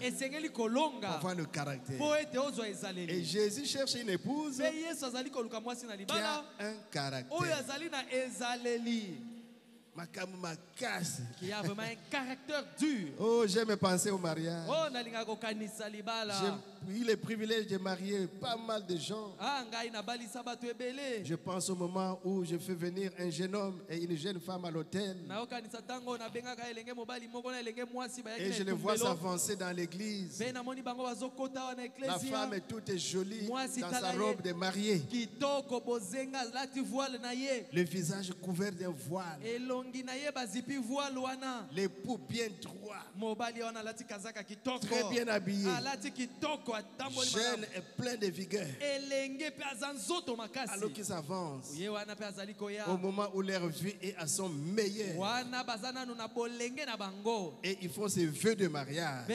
pour avoir le caractère. Et Jésus cherche une épouse qui a un caractère. qui a vraiment un caractère dur. Oh, j'aime penser au mariage. Oh, j'ai eu le privilège de marier pas mal de gens. Je pense au moment où je fais venir un jeune homme et une jeune femme à l'hôtel. Et je les vois s'avancer dans l'église. La femme est toute jolie dans sa robe de mariée. Le visage couvert d'un voile. L'époux bien droit. Très bien habillé. Jeune et plein de vigueur. Alors qu'ils avancent au moment où leur vie est à son meilleur. Et ils font ces vœux de mariage.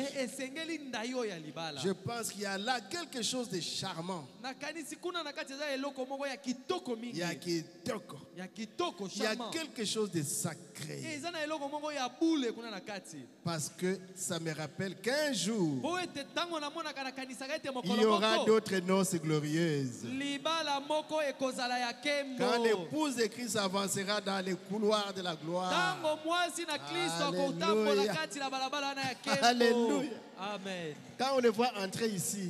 Je pense qu'il y a là quelque chose de charmant. Il y a quelque chose de sacré. Parce que ça me rappelle qu'un jour, il y aura d'autres noces glorieuses. Quand l'épouse de Christ avancera dans les couloirs de la gloire. Alléluia. Alléluia. Amen. Quand on les voit entrer ici,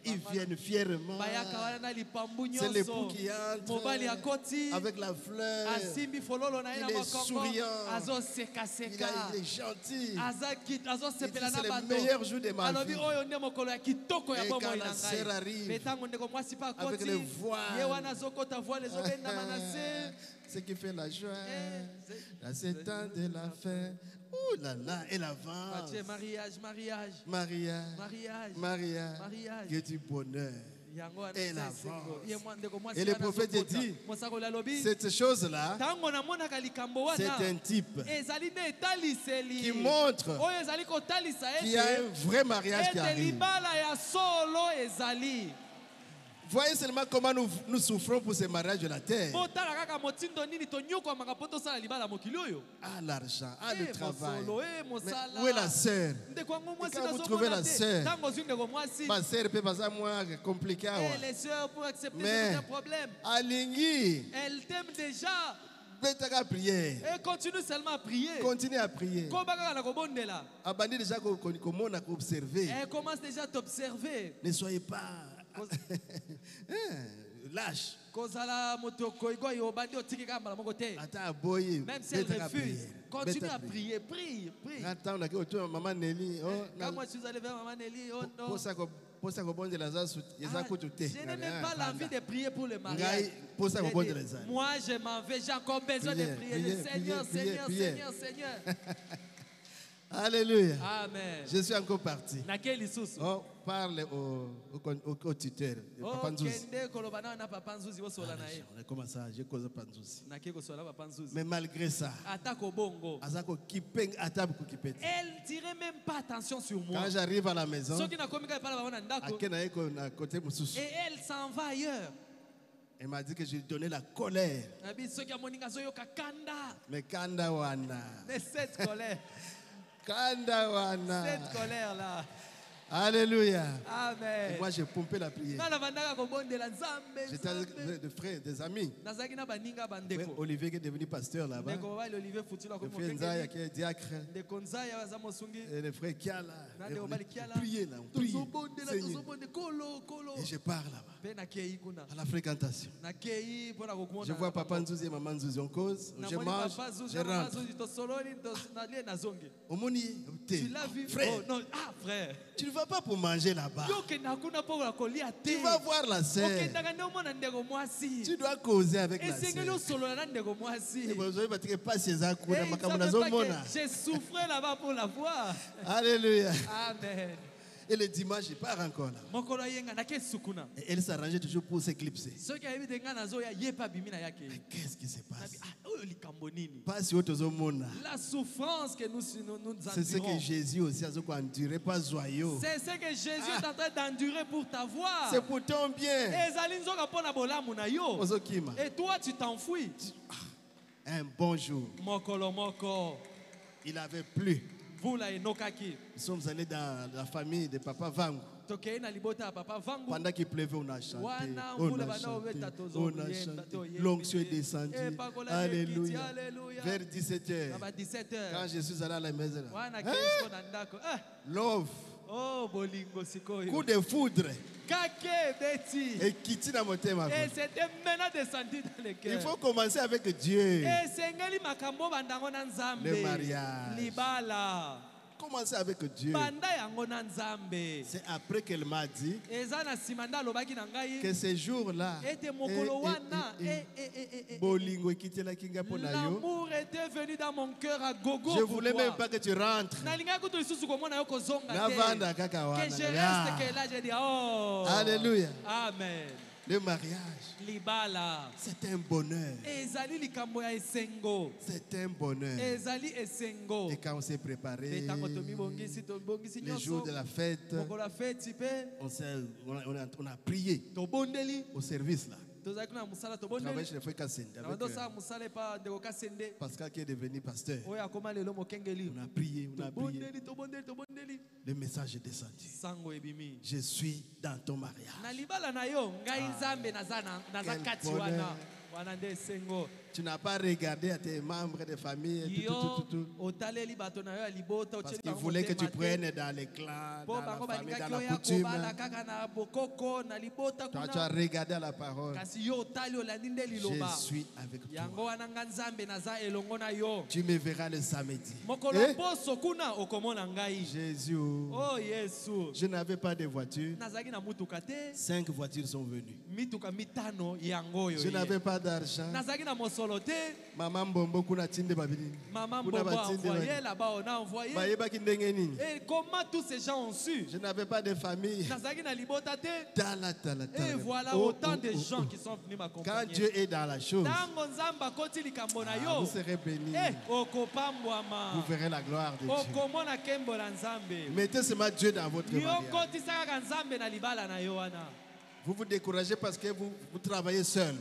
ils viennent fièrement. C'est l'époux qui entre avec la fleur. Il est souriant. Il est gentil. C'est le meilleur jour de ma vie. Et quand la sœur arrive avec le voile, ce qui fait la joie, la temps de la fête. Oh là là, elle avance. Mariage. Que du bonheur. Elle avance. Et le prophète dit, cette chose-là, c'est un type qui montre qu'il y a un vrai mariage qui arrive. Voyez seulement comment nous souffrons pour ces mariages de la terre. Ah, l'argent, ah, le travail. Mais où est la sœur? Et quand vous trouvez la sœur, ma sœur peut passer moins compliqué. Mais elle t'aime déjà. Et continue seulement à prier. Continue à prier. Elle commence déjà à t'observer. Ne soyez pas lâche. Même si elle refuse, continue à prier. Prie. Quand moi je suis allé vers Maman Nelly, oh non. Je n'ai même pas l'envie de prier pour le mariage. Moi je m'en vais, j'ai encore besoin de prier. Seigneur. Alléluia. Amen. Je suis encore parti. Oh, parle au tuteur. Papa Nzouzi. On est comme ça, je cause Papa Nzouzi. Mais malgré ça, elle dirait même pas attention sur moi. Quand j'arrive à la maison, et elle s'en va ailleurs. Elle m'a dit que je lui donnais la colère. Mais kanda wana. Cette colère. Cette colère-là. Alléluia. Amen. Et moi, j'ai pompé la prière. J'étais avec des frères, des amis. Frère Olivier qui est devenu pasteur là-bas. Le frère Nzaya qui est diacre. Et le frère Kiala. On priait là, on priait. Et je pars là-bas. À la fréquentation. Je vois Papa Nzouzi et Maman Nzouzi en cause. Je mange, je rentre. Tu l'as vu? Frère. Oh, non. Ah, frère. Tu ne vas pas pour manger là-bas. Tu vas voir la sœur. Tu dois causer avec la sœur. J'ai souffert là-bas pour la voir. Alléluia. Amen. Et le dimanche, il part encore là. Et elle s'arrangeait toujours pour s'éclipser. Qu'est-ce qui se passe? Pas sur la souffrance que nous c'est ce que Jésus aussi a enduré, pas joyeux. C'est ce que Jésus est en train d'endurer pour ta voix. C'est pour ton bien. Et toi, tu t'enfuis. Un bon jour, il avait plu. Nous sommes allés dans la famille de Papa Vangu. Pendant qu'il pleuvait, on a chanté. On a chanté. On a chanté. L'onction est descendue. Alléluia. Vers 17h. Quand je suis allé à la maison. Love. Coup de foudre. Et quitter dans mon thème. Il faut commencer avec Dieu. Le mariage. Commencer avec Dieu. C'est après qu'elle m'a dit que ce jour-là, l'amour était venu dans mon cœur à gogo. Je voulais même pas que tu rentres. Que je reste que là, j'ai dit, oh. Alléluia. Amen. Le mariage, c'est un bonheur. C'est un bonheur. Et quand on s'est préparé, le jour de la fête, on a prié au service là. Travail chez le frère Kassende avec Pascal qui est devenu pasteur. On a prié, on a prié. Le message est descendu. Je suis dans ton mariage. Quel bonheur. Tu n'as pas regardé à tes membres de famille, tout. Parce qu'ils voulaient que tu prennes dans les clans, dans la famille, dans la coutume. Toi, tu as regardé à la parole. Je suis avec toi. Tu me verras le samedi. Jésus, je n'avais pas de voiture. 5 voitures sont venues. Je n'avais pas d'argent. Maman Bombo kuna tinde babili. Maman Bombo a envoyé là-bas, on a envoyé. Et comment tous ces gens ont su? Je n'avais pas de famille. Et voilà autant de gens qui sont venus m'accompagner. Quand Dieu est dans la chose, vous serez bénis. Vous verrez la gloire de Dieu. Mettez seulement Dieu dans votre mariage. Vous vous découragez parce que vous travaillez seul.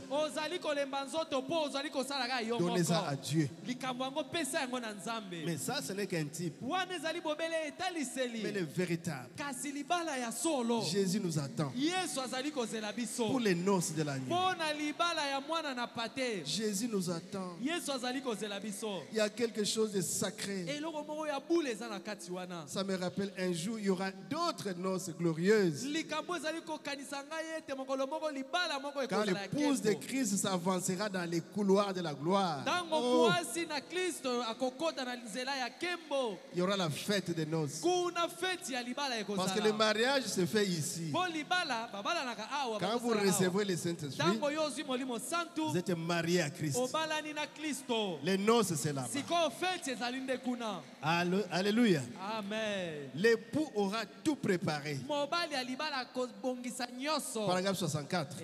Donnez ça à Dieu. Mais ça, ce n'est qu'un type. Mais le véritable. Jésus nous attend pour les noces de l'agneau. Jésus nous attend. Il y a quelque chose de sacré. Ça me rappelle un jour, il y aura d'autres noces glorieuses. Quand l'épouse de Christ s'avancera dans les couloirs de la gloire, il y aura la fête des noces. Parce que le mariage se fait ici. Quand vous recevez le Saint-Esprit, vous êtes mariés à Christ. Les noces, c'est là-bas. Alléluia. Amen. L'époux aura tout préparé. Paragraphe 64.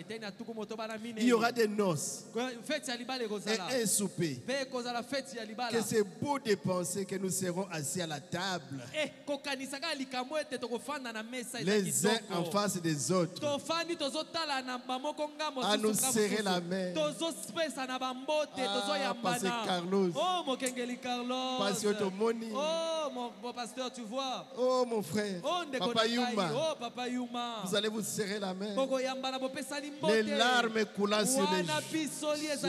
Il y aura des noces et un souper. Que c'est beau de penser que nous serons assis à la table, les uns en face des autres, à nous serrer la main. Pasteur Carlos, Pasteur Tomoni, pasteur, tu vois. Oh mon frère, Papa Yuma, vous allez vous serrer la main. Les larmes coulant sur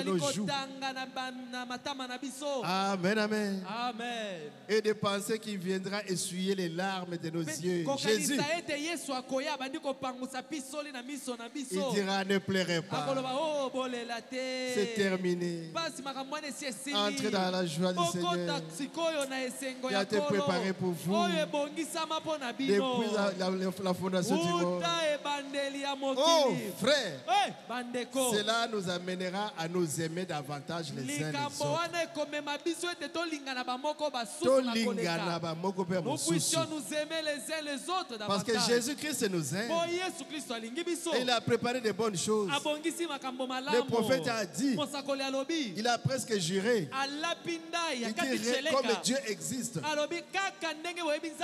nos joues. Amen, amen. Amen. Et de penser qu'il viendra essuyer les larmes de nos yeux. Jésus, il dira ne pleurez pas. C'est terminé. Entrez dans la joie du Seigneur qui a été préparé pour vous depuis la fondation du monde. Oh frère, cela nous amènera à nous aimer davantage les uns les autres. Nous puissions nous aimer les uns les autres davantage. Parce que Jésus-Christ nous aime. Et il a préparé de bonnes choses. Le prophète a dit, il a presque juré, il dirait comme Dieu existe,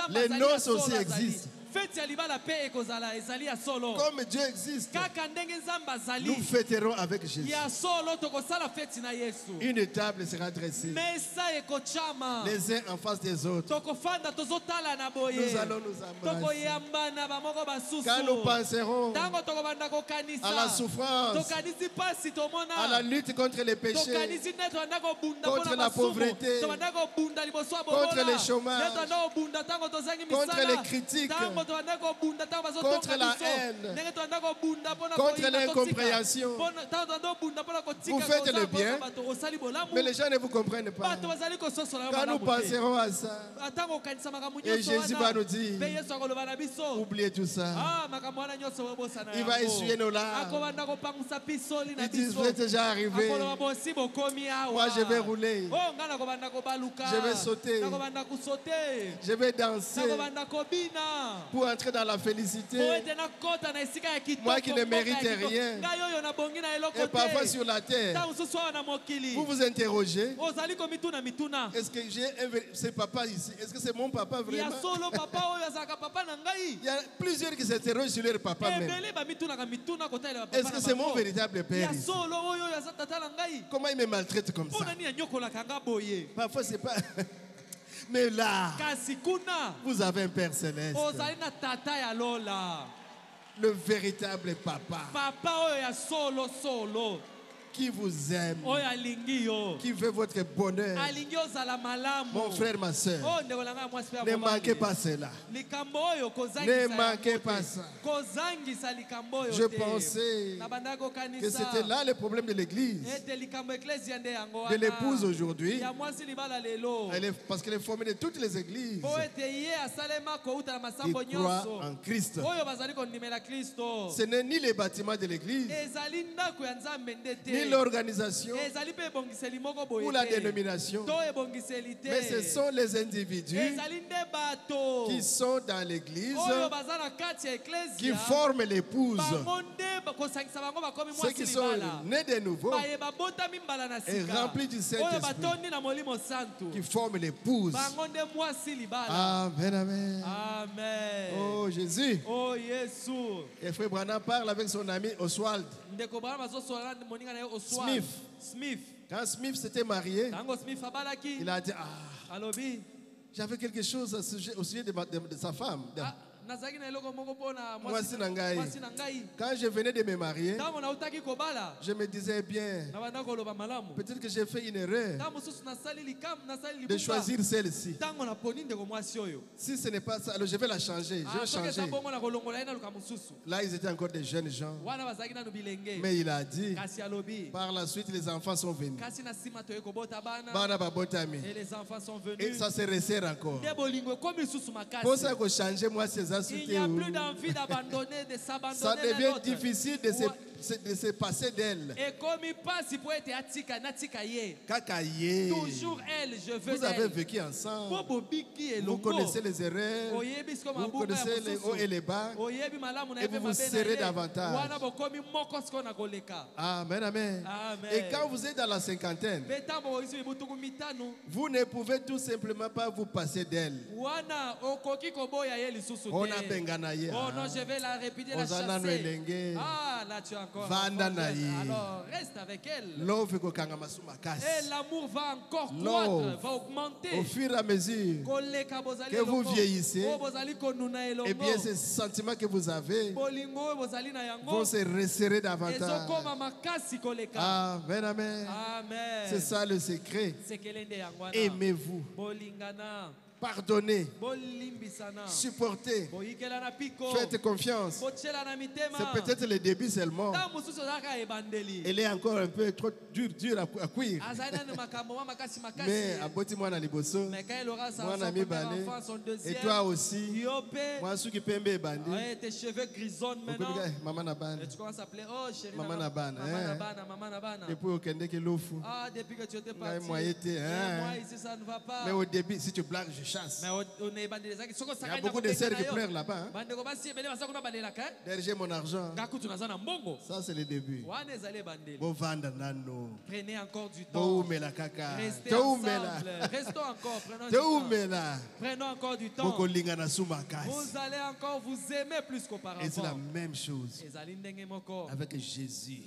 les noces aussi existent. Comme Dieu existe, nous fêterons avec Jésus. Une table sera dressée, les uns en face des autres. Nous allons nous embrasser. Quand nous penserons à la souffrance, à la lutte contre les péchés, contre la pauvreté, contre les chômages, contre les critiques, contre la haine, contre l'incompréhension. Vous faites le bien, mais les gens ne vous comprennent pas. Quand nous penserons à ça, et Jésus va nous dire, oubliez tout ça. Il va essuyer nos larmes. Il dit, vous êtes déjà arrivé. Moi, je vais rouler. Je vais sauter. Je vais danser pour entrer dans la félicité. Moi qui ne mérite rien. Et parfois sur la terre, vous vous interrogez, est-ce que j'ai ce papa ici? Est-ce que c'est mon papa vraiment? Il y a plusieurs qui s'interrogent sur leur papa même. Est-ce que c'est mon véritable père ici? Comment il me maltraite comme ça? Parfois c'est pas... Mais là, vous avez un Père céleste. Le véritable papa. Qui vous aime, qui veut votre bonheur. Mon frère, ma soeur, ne manquez pas cela. Ne manquez pas ça. Je pensais que c'était là le problème de l'église, de l'épouse aujourd'hui. Parce qu'elle est formée de toutes les églises qui croient en Christ. Ce n'est ni les bâtiments de l'église, ni l'organisation ou la dénomination, mais ce sont les individus qui sont dans l'église, qui forment l'épouse. Ceux qui sont nés de nouveau et remplis du Saint-Esprit, qui forment l'épouse. Amen, amen. Oh Jésus. Et frère Branham parle avec son ami Oswald Smith. Quand Smith s'était marié, il a dit, j'avais quelque chose au sujet de sa femme. Quand je venais de me marier, je me disais bien, peut-être que j'ai fait une erreur de choisir celle-ci. Si ce n'est pas ça, alors je vais la changer. Je vais changer. Là, ils étaient encore des jeunes gens. Mais il a dit, par la suite, les enfants sont venus. Et les enfants sont venus. Et ça se resserre encore. Pour ça que changer moi ces il n'y a plus d'envie d'abandonner, de s'abandonner. Ça devient difficile de se passer d'elle. Et comme il passe, il peut être atika. Toujours elle, je veux. Vous avez vécu ensemble. Vous connaissez les erreurs. Vous connaissez les hauts et les bas. Et vous vous serrez davantage. Amen, amen. Et quand vous êtes dans la cinquantaine, vous ne pouvez tout simplement pas vous passer d'elle. On a benganaye. Oh non, je vais la répéter, la chasser. Ah, là tu as encore. Alors reste avec elle. Et l'amour va encore croître, va augmenter. Au fur et à mesure que vous vieillissez, et bien ces sentiments que vous avez vont se resserrer davantage. Amen, amen. C'est ça le secret. Aimez-vous. Pardonnez, supportez, faites confiance. C'est peut-être le début seulement. Elle est encore un peu trop dur à cuire. Mais à Boti moi liboso, moi ami balé, et toi aussi. Moi ceux qui pembe bandi. Tes cheveux grisonnent maintenant. Maman Naban. Tu commences à appeler chérie. Maman Naban. Depuis que tu étais parti. Moi ici ça ne va pas. Mais au début si tu blagues je chasse. Il y a beaucoup de sœurs qui pleurent là-bas. Hein? Derrière, j'ai mon argent. Ça, c'est le début. Prenez encore du temps. Restez ensemble. Restons encore. Prenons encore du temps. Vous allez encore vous aimer plus qu'auparavant. Et c'est la même chose avec Jésus.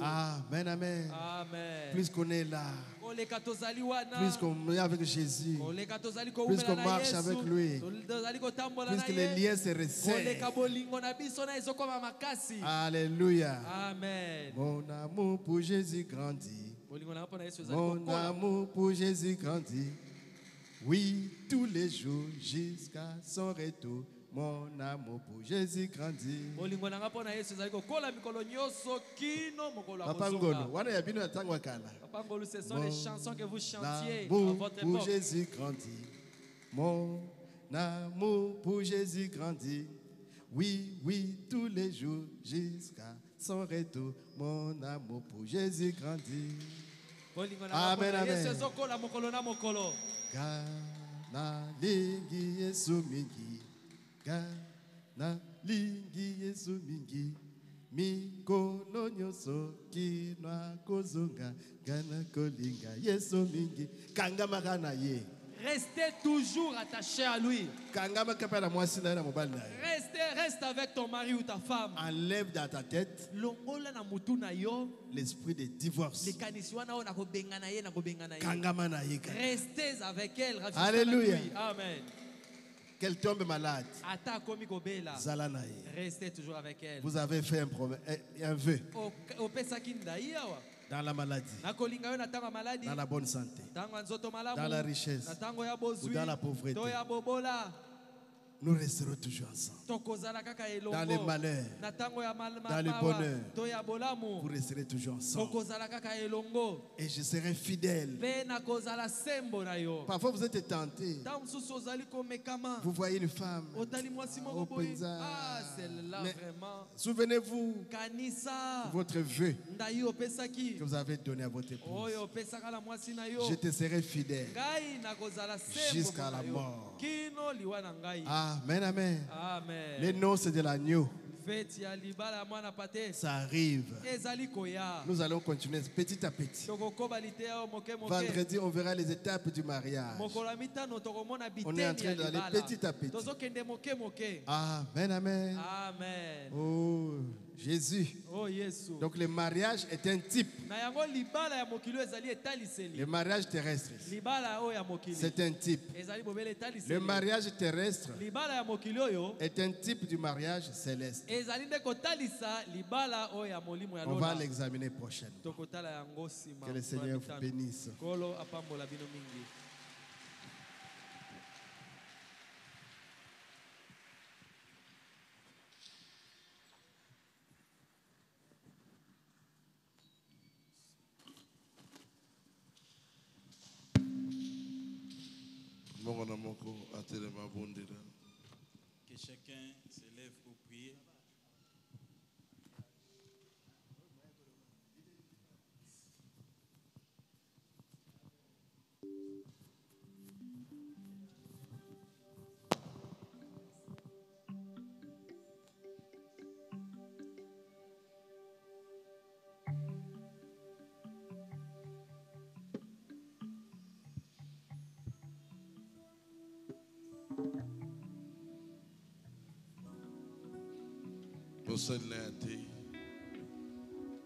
Amen, amen. Plus qu'on est là, plus qu'on est avec Jésus, plus qu'on marche avec lui, plus que les liens se resserrent. Alléluia. Amen. Mon amour pour Jésus grandit. Mon amour pour Jésus grandit. Oui, tous les jours jusqu'à son retour. Mon amour pour Jésus grandit. Papa Ngolo, ce sont les chansons que vous chantiez à votre époque. Pour Jésus grandit. Mon amour pour Jésus grandit. Oui, oui, tous les jours jusqu'à son retour. Mon amour pour Jésus grandit. Amen, amen. Gana lingi Yesu mingi. Gana lingi Yesu mingi. Mikono nyoso kinwa kozonga. Gana kolinga Yesu mingi. Kanga magana ye. Restez toujours attaché à lui. Reste avec ton mari ou ta femme. Enlève dans ta tête l'esprit de divorce. Restez avec elle. Alléluia. Amen. Qu'elle tombe malade. Restez toujours avec elle. Vous avez fait un vœu. Dans la maladie, dans la bonne santé, dans la richesse ou dans la pauvreté, nous resterons toujours ensemble. Dans les malheurs, dans le bonheur, vous resterez toujours ensemble. Et je serai fidèle. Parfois vous êtes tenté. Vous voyez une femme. Souvenez-vous votre vœu que vous avez donné à votre épouse. Je te serai fidèle jusqu'à la mort. Amen, amen. Amen. Les noces de l'agneau. Ça arrive. Nous allons continuer petit à petit. Vendredi, on verra les étapes du mariage. On est en train d'aller petit à petit. Amen, amen. Amen. Oh, Jésus. Oh, Jésus. Donc le mariage est un type. Le mariage terrestre, c'est un type. Le mariage terrestre est un type du mariage céleste. On va l'examiner prochainement. Que le Seigneur vous bénisse. Que chacun se lève pour prier.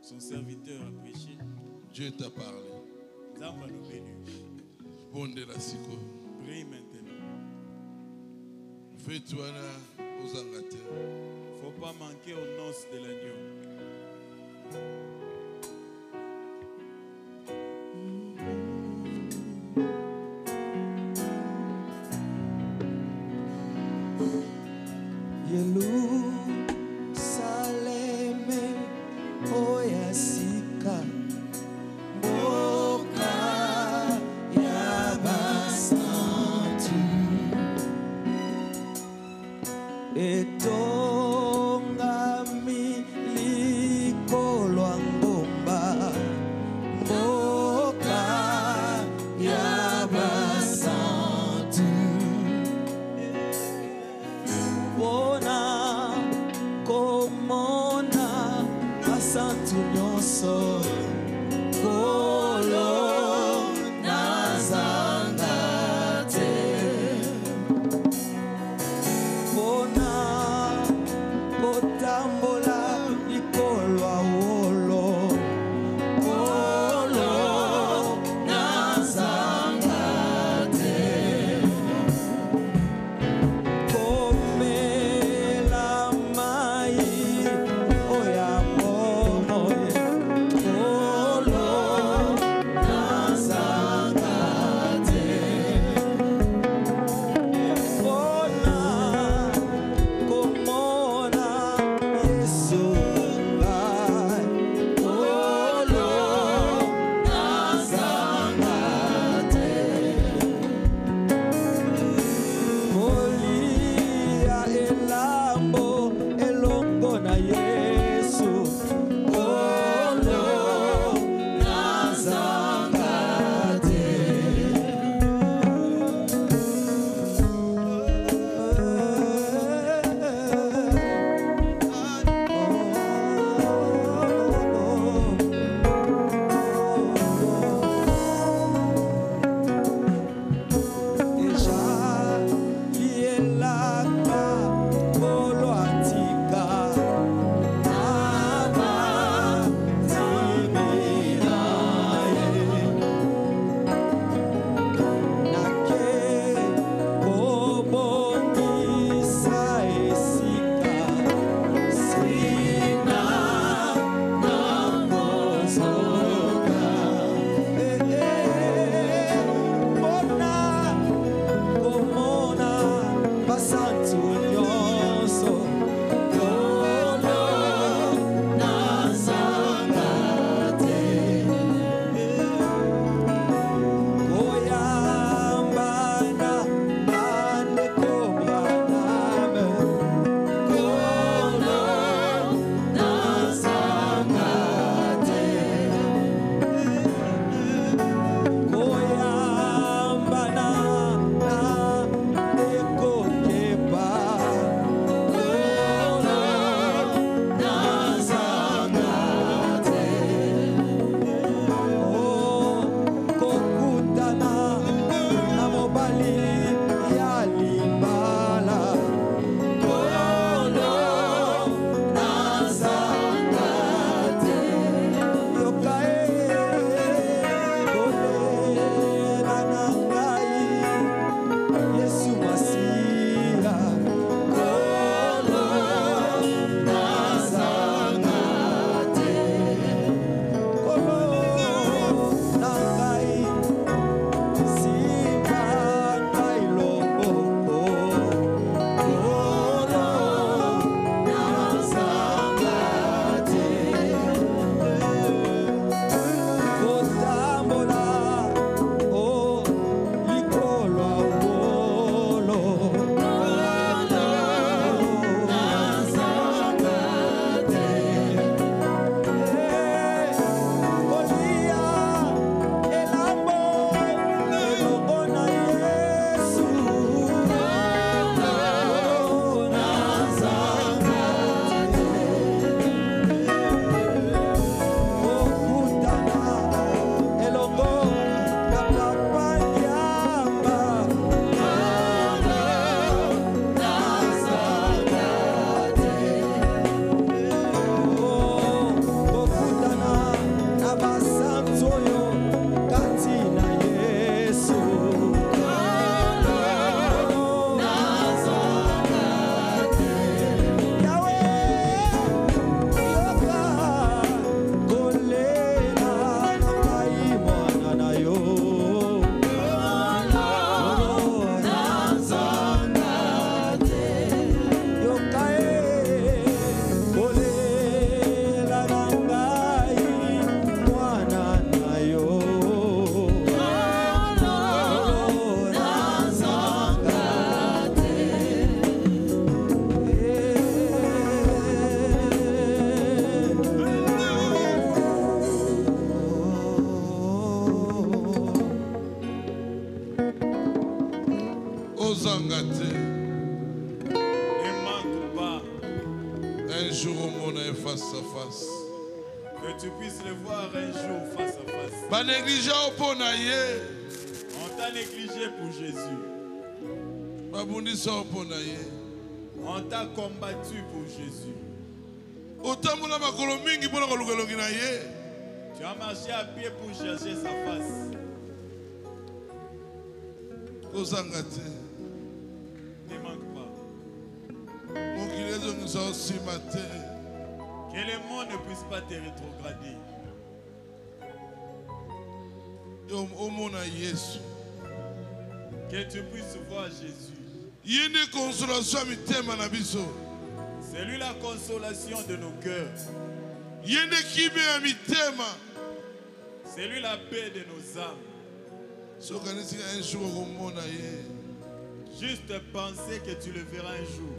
Son serviteur a prêché. Dieu t'a parlé. Prie maintenant. Fais-toi là aux Angleterres. Faut pas manquer aux noces de l'agneau. Etongami basantu nyonso kolo nazanga te pona kotambola likolo awolo kolo nazanga te komela mai oya momo kolo nazanga te pona komona Yesu ngai kolo nazanga te kolia elambo elongo na Yesu kolo nazanga te Deja lielaka kolo antika aba timinaye nake kobongisa esika sina nakozoka pona komona basantu nyonso kolo nazanga te koyambana bandeko mwaname kolo nazanga te koyambana na ekokepa kolo nazanga te kokutana na mobali ya libala kolo nazanga te yoka kolela na ngai Yesu Masiya kolo nazanga te kolo na ngai simba ngai loboko kolo nazanga te kotambola o likolo awolo kolo nazanga te kolia elambo elongo na Yesu kolo nazanga te kokutana elongo na papa nyamba kolo nazanga te kokutana na basantu oyo kati na Yesu kolo nazanga te Yawe yoka kolela na ngai mwana na yo kolo nazanga te yoka kolela na ngai mwana na yo kolo nazanga te ozanga te Ne manque pas. un jour on est face à face Que tu puisses le voir un jour face à face. On t'a négligé pour Jésus. On t'a combattu pour Jésus. Tu as marché à pied pour chercher sa face. Ne manque pas. Que le monde ne puisse pas te rétrograder. Que tu puisses voir Jésus. C'est lui la consolation de nos cœurs. C'est lui la paix de nos âmes. Juste penser que tu le verras un jour.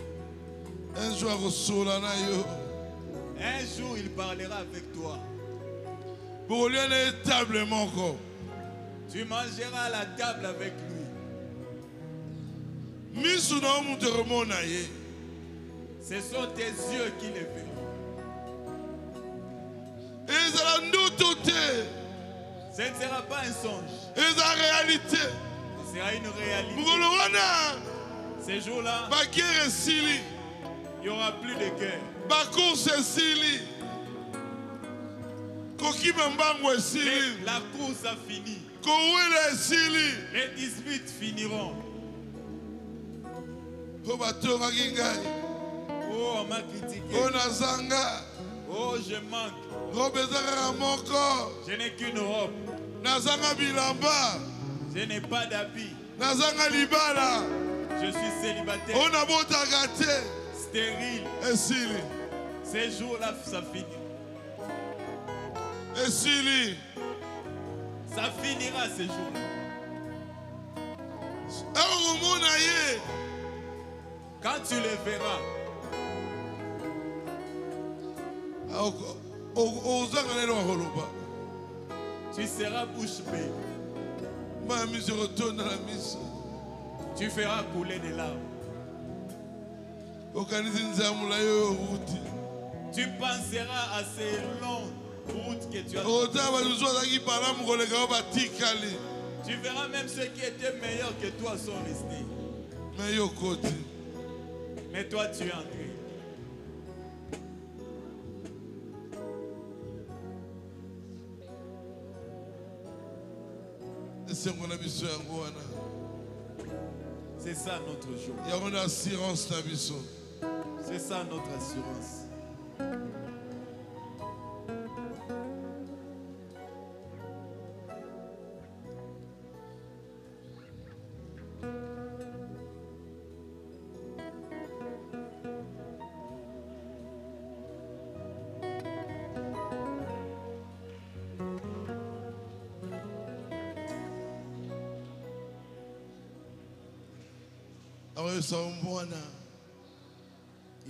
Un jour, il parlera avec toi. Tu mangeras à la table avec lui. Ce sont tes yeux qui le verront. Ce ne sera pas un songe. Ce sera une réalité. Ces jours-là, il n'y aura plus de guerre. La course a fini. Les disputes finiront. Oh, on m'a critiqué. Oh, je manque. Je n'ai qu'une robe. Je n'ai pas d'habit. Je suis célibataire. Stérile. Ces jours-là, ça finit. Ça finira ces jours-là. Quand tu le verras, tu seras bouche bée. Tu feras couler des larmes. Tu penseras à ces longues routes que tu as. Tu verras même ceux qui étaient meilleurs que toi sont restés. Mais toi tu es entré. C'est ça notre jour. C'est ça notre assurance.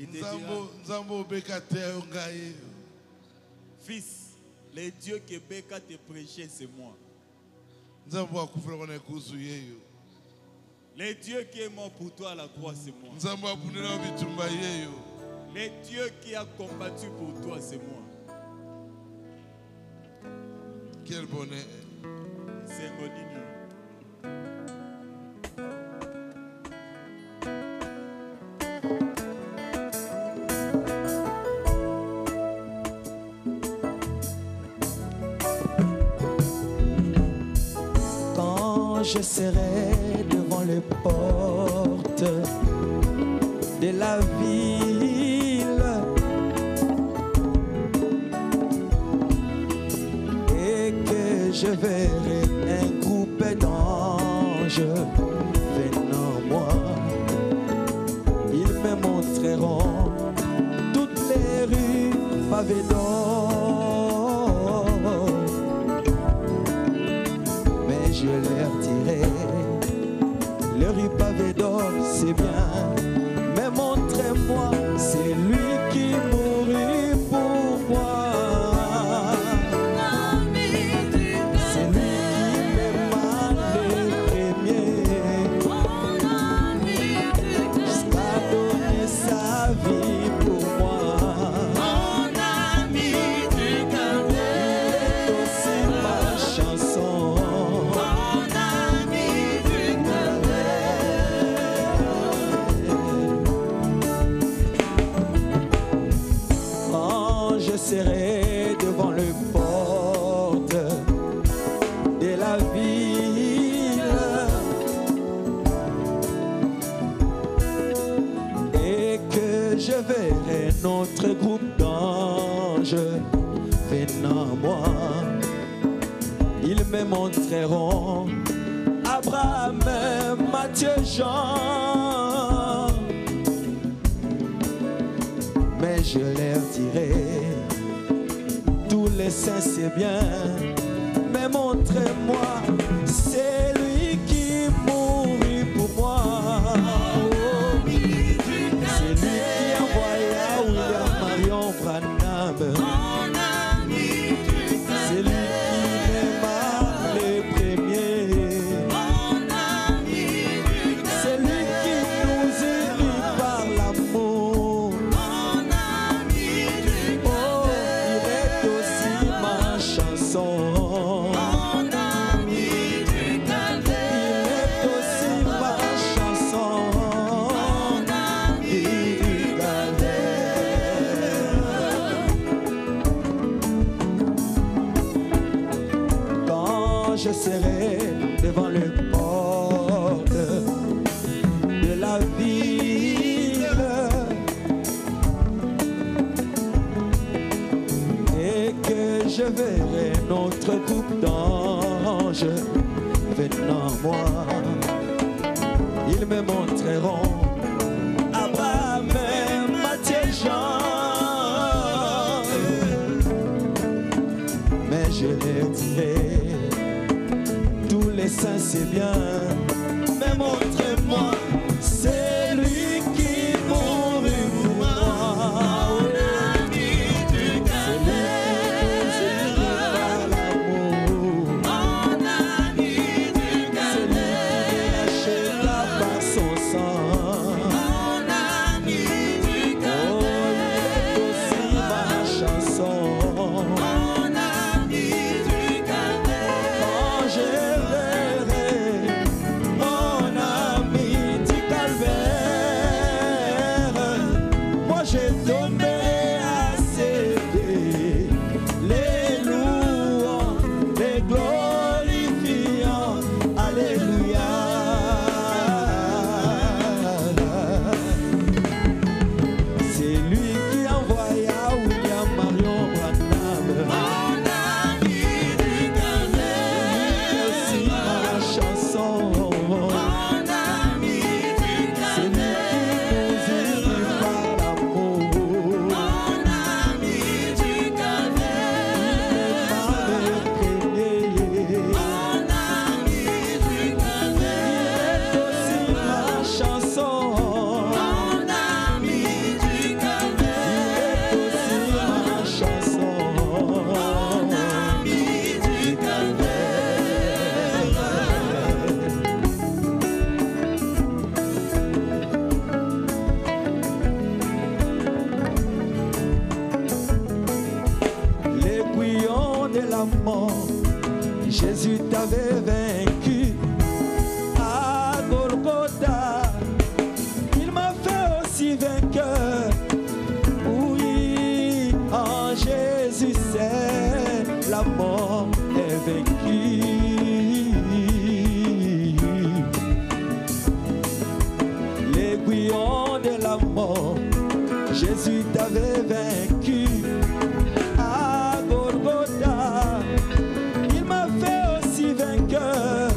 Il te dira, fils, les dieux que Beka te prêchait, c'est moi. Les dieux qui est mort pour toi à la croix, c'est moi. Les dieux qui a combattu pour toi, c'est moi. Quel bonheur. C'est mon union. Je serai devant les portes de la ville et que je verrai un groupe d'anges venant moi. Ils me montreront toutes les rues pavées d'or, mais je leur dirai, le rue pavé d'or c'est bien, mais montrez-moi celui qui mourut pour moi. C'est lui qui m'aima le premier, jusqu'à donner sa vie pour moi. je serai devant le porte de la ville et que je verrai notre groupe d'anges venant à moi, ils me montreront Abraham, Matthieu, Jean, mais je leur dirai, tous les saints c'est bien, mais montrez-moi, c'est lui qui mourut pour moi. C'est lui qui envoya William Marion Branham. C'est lui qui m'aima le premier. C'est lui qui nous unit par l'amour. Oh, il est aussi ma chanson. Je serai devant le porte de la ville et que je verrai notre groupe d'anges venant à moi. Ils me montreront Abraham, Matthieu, Jean, mais je leur dirai, les saints c'est bien, mais montrez-moi, c'est lui qui mourut pour moi. C'est lui qui nous unit par l'amour. C'est lui qui l'acheta par son sang. Oh, il est aussi ma chanson. Quand je j'ai tombé à ses pieds, les louant, les glorifiant, alléluia. C'est lui qui envoya William Marion Branham. Mon ami du Carmel, lui aussi ma chanson. Jésus t'avait vaincu à Golgotha. Il m'a fait aussi vainqueur. Oui, en Jésus c'est la mort est vaincue. L'aiguillon de la mort, Jésus t'avait vaincu à Golgotha. Il m'a fait aussi vainqueur.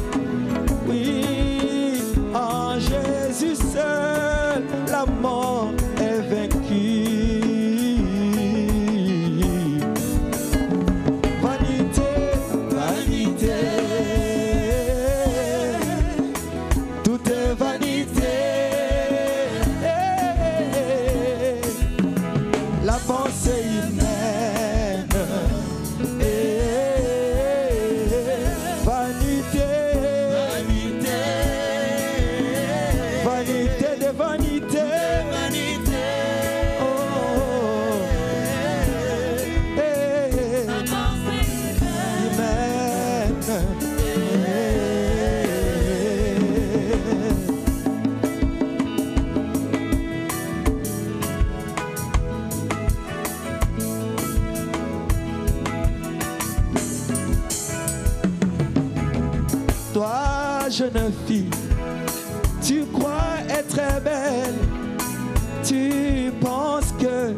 jeune fille, tu crois être belle, tu penses que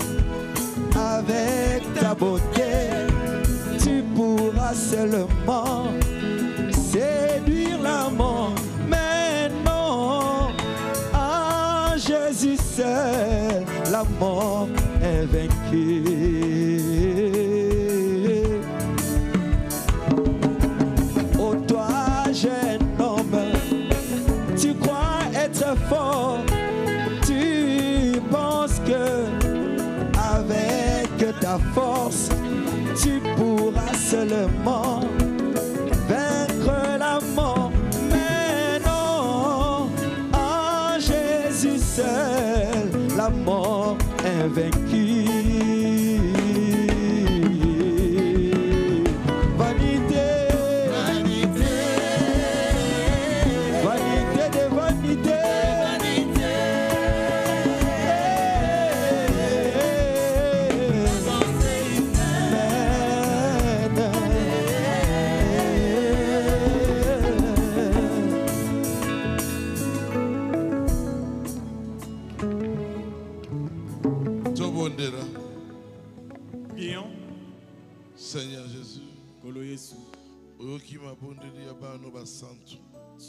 avec ta beauté, tu pourras seulement séduire l'amant. Mais non, en Jésus seul, la mort est vaincue. Oh toi, jeune homme, tu crois être fort, tu penses que avec ta force, tu pourras seulement vaincre la mort. Mais non, en Jésus seul, la mort est vaincue. Vanité, vanité, vanité de vanité. Prions. Seigneur Jésus,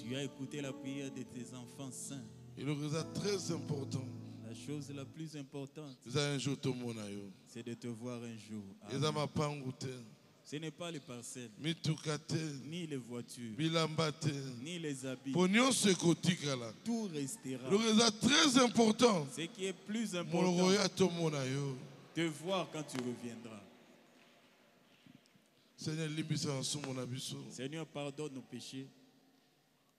tu as écouté la prière de tes enfants saints. il est très important. La chose la plus importante, C'est c'est de te voir un jour. Ils Amen. ont Ce n'est pas les parcelles, mitukate, ni les voitures, bilambate, ni les habits. pognon sekotikala. Tout restera. C'est très important. Ce qui est plus important, Moloya tomona yo. te voir quand tu reviendras. Seigneur, limbisa nsumo na biso. Seigneur, pardonne nos péchés.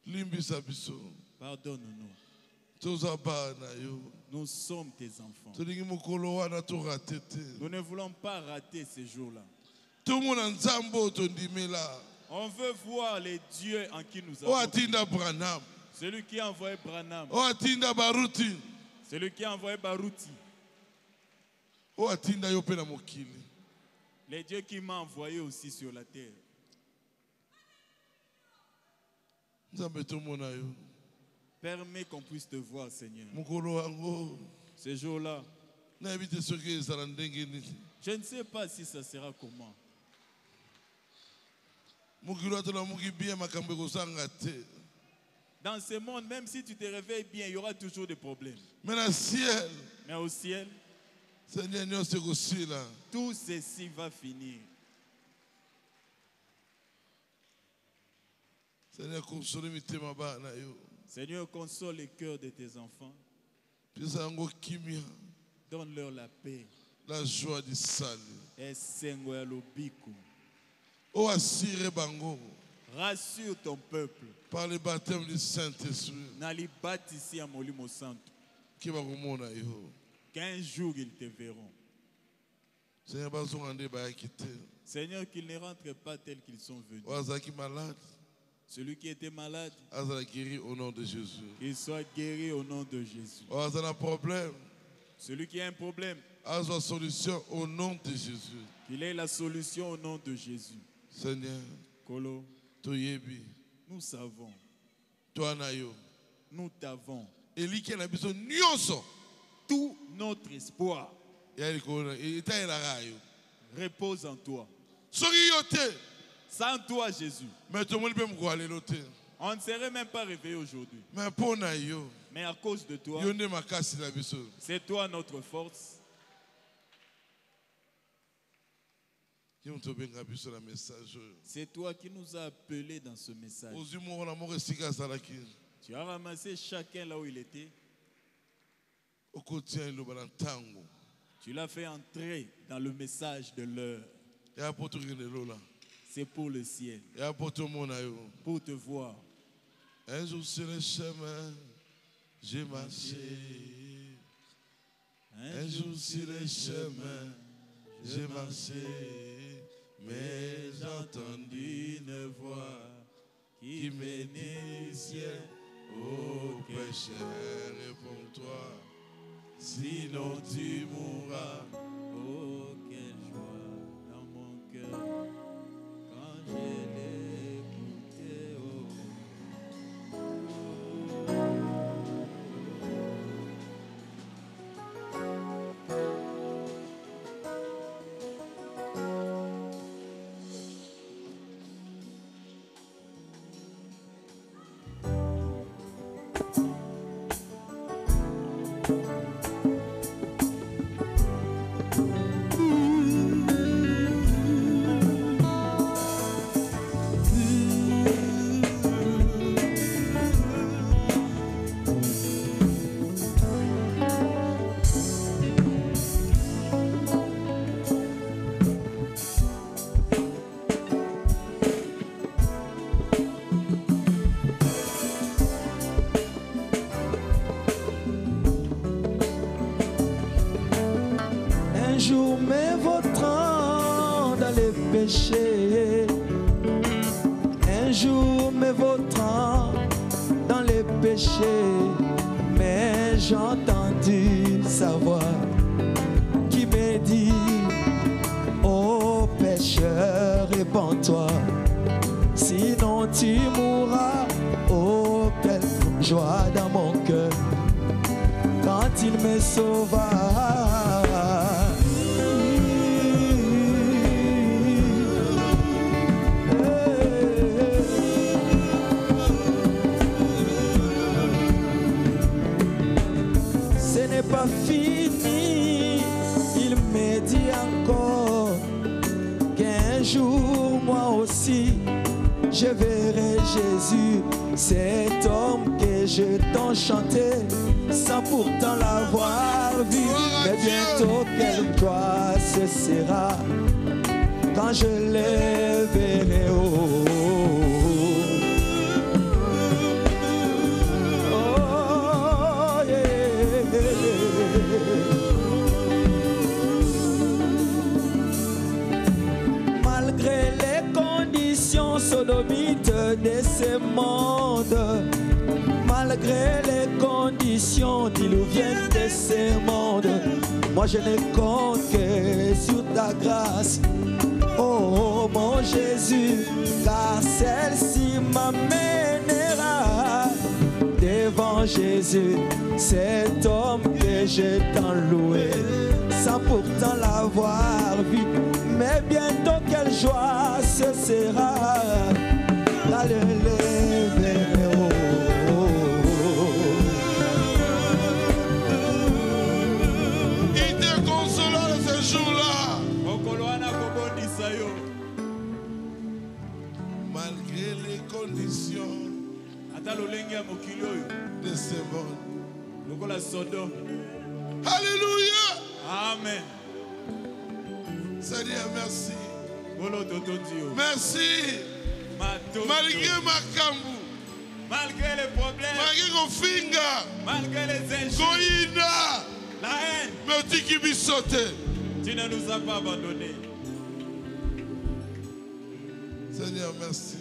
Limbisa biso. Pardonne-nous. Toza ba na yo. Nous sommes tes enfants. Tolingi mokolo wana to ratete. Nous ne voulons pas rater ce jour-là. Tout le monde nzambo tondimela. On veut voir les dieux en qui nous O avons. atinda Branham. Celui qui a envoyé Branham. O atinda Baruti. Celui qui a envoyé Baruti. O atinda yo pe na mokili. Les dieux qui m'ont envoyé aussi sur la terre. Nzambe tomona yo. Permets qu'on puisse te voir, Seigneur. Mokolo wango. Ce jour-là, Na ebite soki ezala ndenge nini. je ne sais pas si ça sera comment. Mokilo atona moki bien makambo ekozanga te. Dans ce monde, même si tu te réveilles bien, il y aura toujours des problèmes. Mais na ciel, Mais au ciel, Seigneur nyonso ekosila. tout ceci va finir. Seigneur konsole mitema bana yo. Seigneur, console les cœurs de tes enfants. Pesa yango kimia. Donne-leur la paix. La joie du salut. Esengo ya lobiko. O asire bango. Rassure ton peuple. Par le baptême du Saint-Esprit. Nalibatisi ya Molimo Santo. Qui va komona yo. Qu'un jour ils te verront. Seigneur bazonga nde bayaki te. Seigneur, qu'ils ne rentrent pas tels qu'ils sont venus. O azalaki malade. Celui qui était malade, Azala guéri au nom de Jésus. qu'il soit guéri au nom de Jésus. O azala problème. Celui qui a un problème, Azwa solution au nom de Jésus. qu'il ait la solution au nom de Jésus. Seigneur, Kolo, toyebi. nous savons, Toi na yo. nous t'avons. Eliki na biso nyonso. Tout notre espoir Yali kona itaelaka yo. repose en toi. Soki yo te. Sans toi, Jésus, Mais tomoni pe mko alelo te. on ne serait même pas réveillé aujourd'hui. Mais pona yo. Mais à cause de toi, Yo nde makasi na biso. c'est toi notre force. Ki mto benga biso na message. C'est toi qui nous as appelés dans ce message. Ozi moko na moko esika azalaki. Tu as ramassé chacun là où il était. Okotia eloba na ntango. Tu l'as fait entrer dans le message de l'heure. Ya poto kende lola. C'est pour le ciel, Ya poto mona yo. pour te voir. Un jour sur le chemin, j'ai marché. Un jour sur le chemin, j'ai marché. Mais j'ai entendu une voix qui m'initiait. Oh pécheur, réponds-toi, sinon tu mourras. Oh, quelle joie dans mon cœur quand je l'ai écouté. Oh, péchés. Un jour me vautrant dans les péchés, mais j'ai entendu sa voix qui me dit: ô pécheur, répands-toi, sinon tu mourras. Oh, quelle joie dans mon cœur quand il me sauva. Ce n'est pas fini, il me dit encore qu'un jour moi aussi je verrai Jésus, cet homme que je t'en chantais sans pourtant l'avoir vu. Mais bientôt quelle joie ce sera quand je le verrai. Oh, yeah. Malgré les conditions sodomites de ce monde, malgré les conditions diluviennes de ce monde, moi je ne compte que sur ta grâce, oh mon Jésus, car celle-ci m'amènera devant Jésus, cet homme que je t'en loué, sans pourtant l'avoir vu. Mais bientôt quelle joie ce sera d'aller le vers haut. Il te consolera ce jour-là. Malgré les conditions de ce monde. Alléluia. Amen. Seigneur, merci. Merci. Malgré ma cambou, malgré les problèmes, malgré mon finger, malgré les injures, Goïna, la haine, mais tu qui m'y sauté. Tu ne nous as pas abandonnés. Seigneur, merci.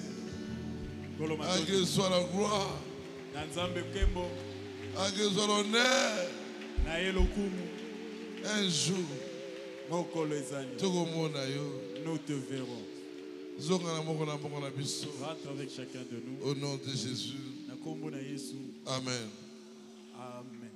À Dieu soit la gloire. À Dieu soit l'honneur. Un jour, nous te verrons. Rentre avec chacun de nous. Au nom de Jésus. Amen. Amen. Amen.